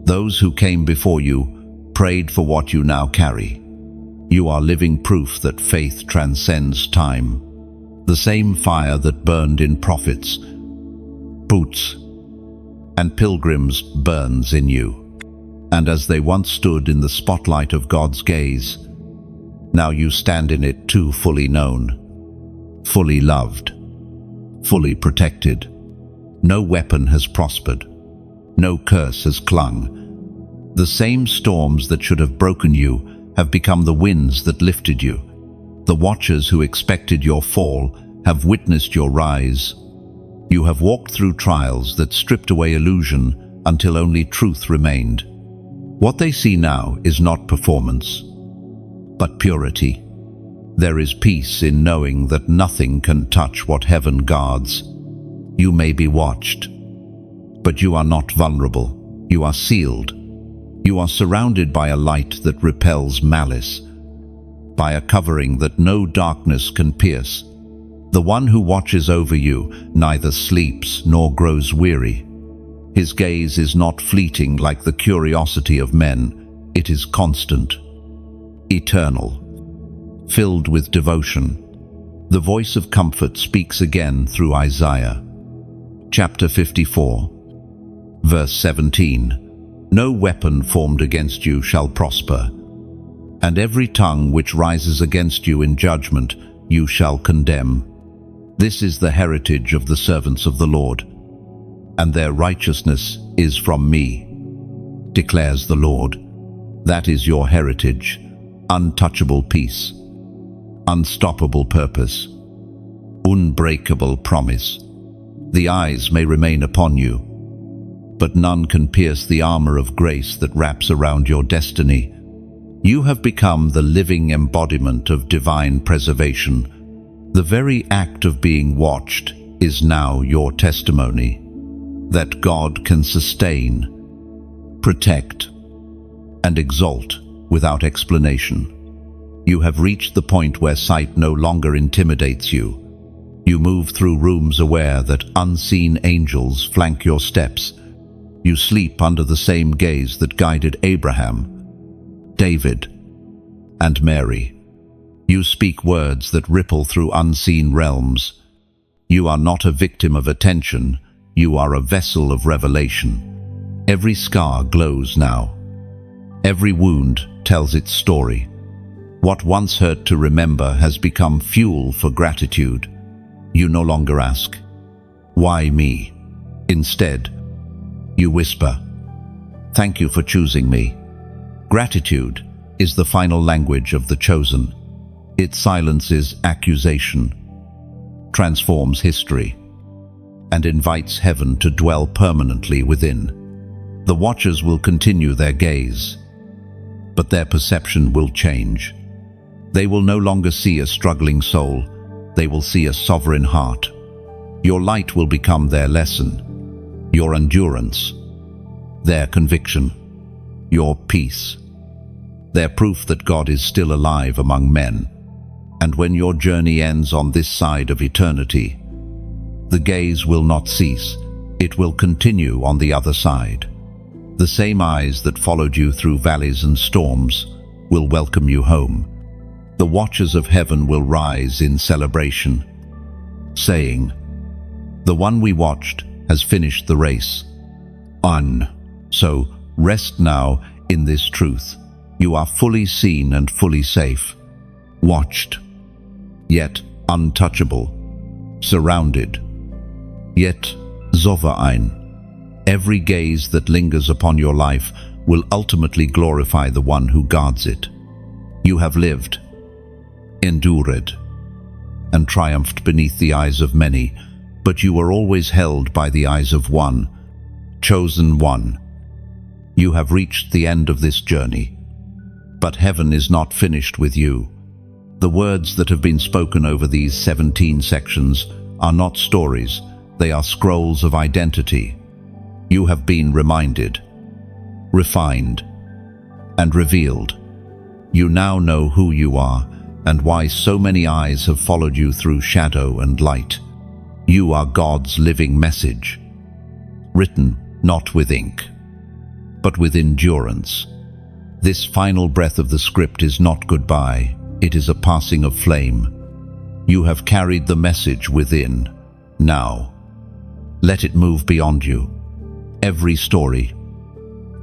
Those who came before you prayed for what you now carry. You are living proof that faith transcends time. The same fire that burned in prophets, boots, and pilgrims burns in you. And as they once stood in the spotlight of God's gaze, now you stand in it too, fully known, fully loved, fully protected. No weapon has prospered. No curse has clung. The same storms that should have broken you have become the winds that lifted you. The watchers who expected your fall have witnessed your rise. You have walked through trials that stripped away illusion until only truth remained. What they see now is not performance, but purity. There is peace in knowing that nothing can touch what heaven guards. You may be watched, but you are not vulnerable. You are sealed. You are surrounded by a light that repels malice, by a covering that no darkness can pierce. The one who watches over you neither sleeps nor grows weary. His gaze is not fleeting like the curiosity of men. It is constant, eternal, filled with devotion. The voice of comfort speaks again through Isaiah. Chapter 54, verse 17. No weapon formed against you shall prosper, and every tongue which rises against you in judgment you shall condemn. This is the heritage of the servants of the Lord, and their righteousness is from me, declares the Lord. That is your heritage, untouchable peace, unstoppable purpose, unbreakable promise. The eyes may remain upon you, but none can pierce the armor of grace that wraps around your destiny. You have become the living embodiment of divine preservation. The very act of being watched is now your testimony that God can sustain, protect, and exalt without explanation. You have reached the point where sight no longer intimidates you. You move through rooms aware that unseen angels flank your steps. You sleep under the same gaze that guided Abraham, David, and Mary. You speak words that ripple through unseen realms. You are not a victim of attention. You are a vessel of revelation. Every scar glows now. Every wound tells its story. What once hurt to remember has become fuel for gratitude. You no longer ask, "Why me?" Instead, you whisper, "Thank you for choosing me." Gratitude is the final language of the chosen. It silences accusation, transforms history, and invites heaven to dwell permanently within. The watchers will continue their gaze, but their perception will change. They will no longer see a struggling soul, they will see a sovereign heart. Your light will become their lesson, your endurance, their conviction, your peace, their proof that God is still alive among men. And when your journey ends on this side of eternity, the gaze will not cease. It will continue on the other side. The same eyes that followed you through valleys and storms will welcome you home. The watchers of heaven will rise in celebration, saying, "The one we watched has finished the race." So rest now in this truth. You are fully seen and fully safe, watched, yet untouchable, surrounded, yet Zoverein. Every gaze that lingers upon your life will ultimately glorify the one who guards it. You have lived, endured, and triumphed beneath the eyes of many, but you were always held by the eyes of one, chosen one. You have reached the end of this journey, but heaven is not finished with you. The words that have been spoken over these 17 sections are not stories, they are scrolls of identity. You have been reminded, refined, and revealed. You now know who you are and why so many eyes have followed you through shadow and light. You are God's living message, written not with ink, but with endurance. This final breath of the script is not goodbye, it is a passing of flame. You have carried the message within. Now, let it move beyond you. Every story,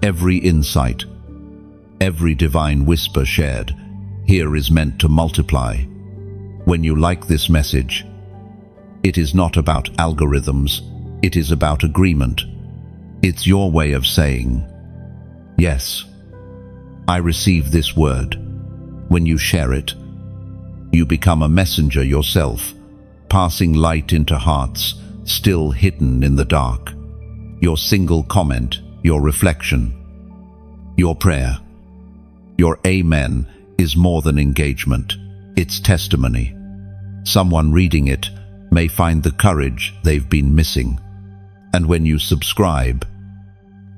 every insight, every divine whisper shared here is meant to multiply. When you like this message, it is not about algorithms, it is about agreement. It's your way of saying, yes, I receive this word. When you share it, you become a messenger yourself, passing light into hearts still hidden in the dark. Your single comment, your reflection, your prayer, your amen is more than engagement, it's testimony. Someone reading it may find the courage they've been missing. And when you subscribe,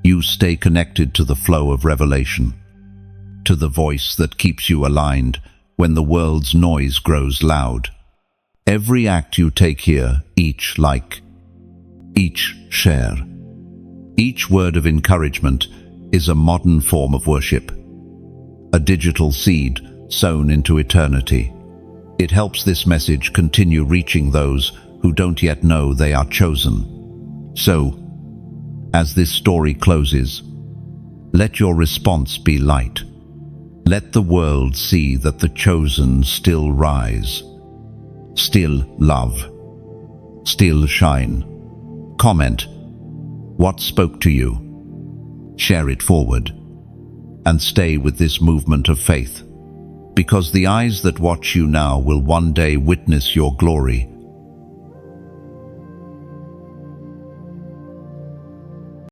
you stay connected to the flow of revelation, to the voice that keeps you aligned when the world's noise grows loud. Every act you take here, each like, each share, each word of encouragement is a modern form of worship, a digital seed sown into eternity. It helps this message continue reaching those who don't yet know they are chosen. So, as this story closes, let your response be light. Let the world see that the chosen still rise, still love, still shine. Comment what spoke to you. Share it forward. And stay with this movement of faith, because the eyes that watch you now will one day witness your glory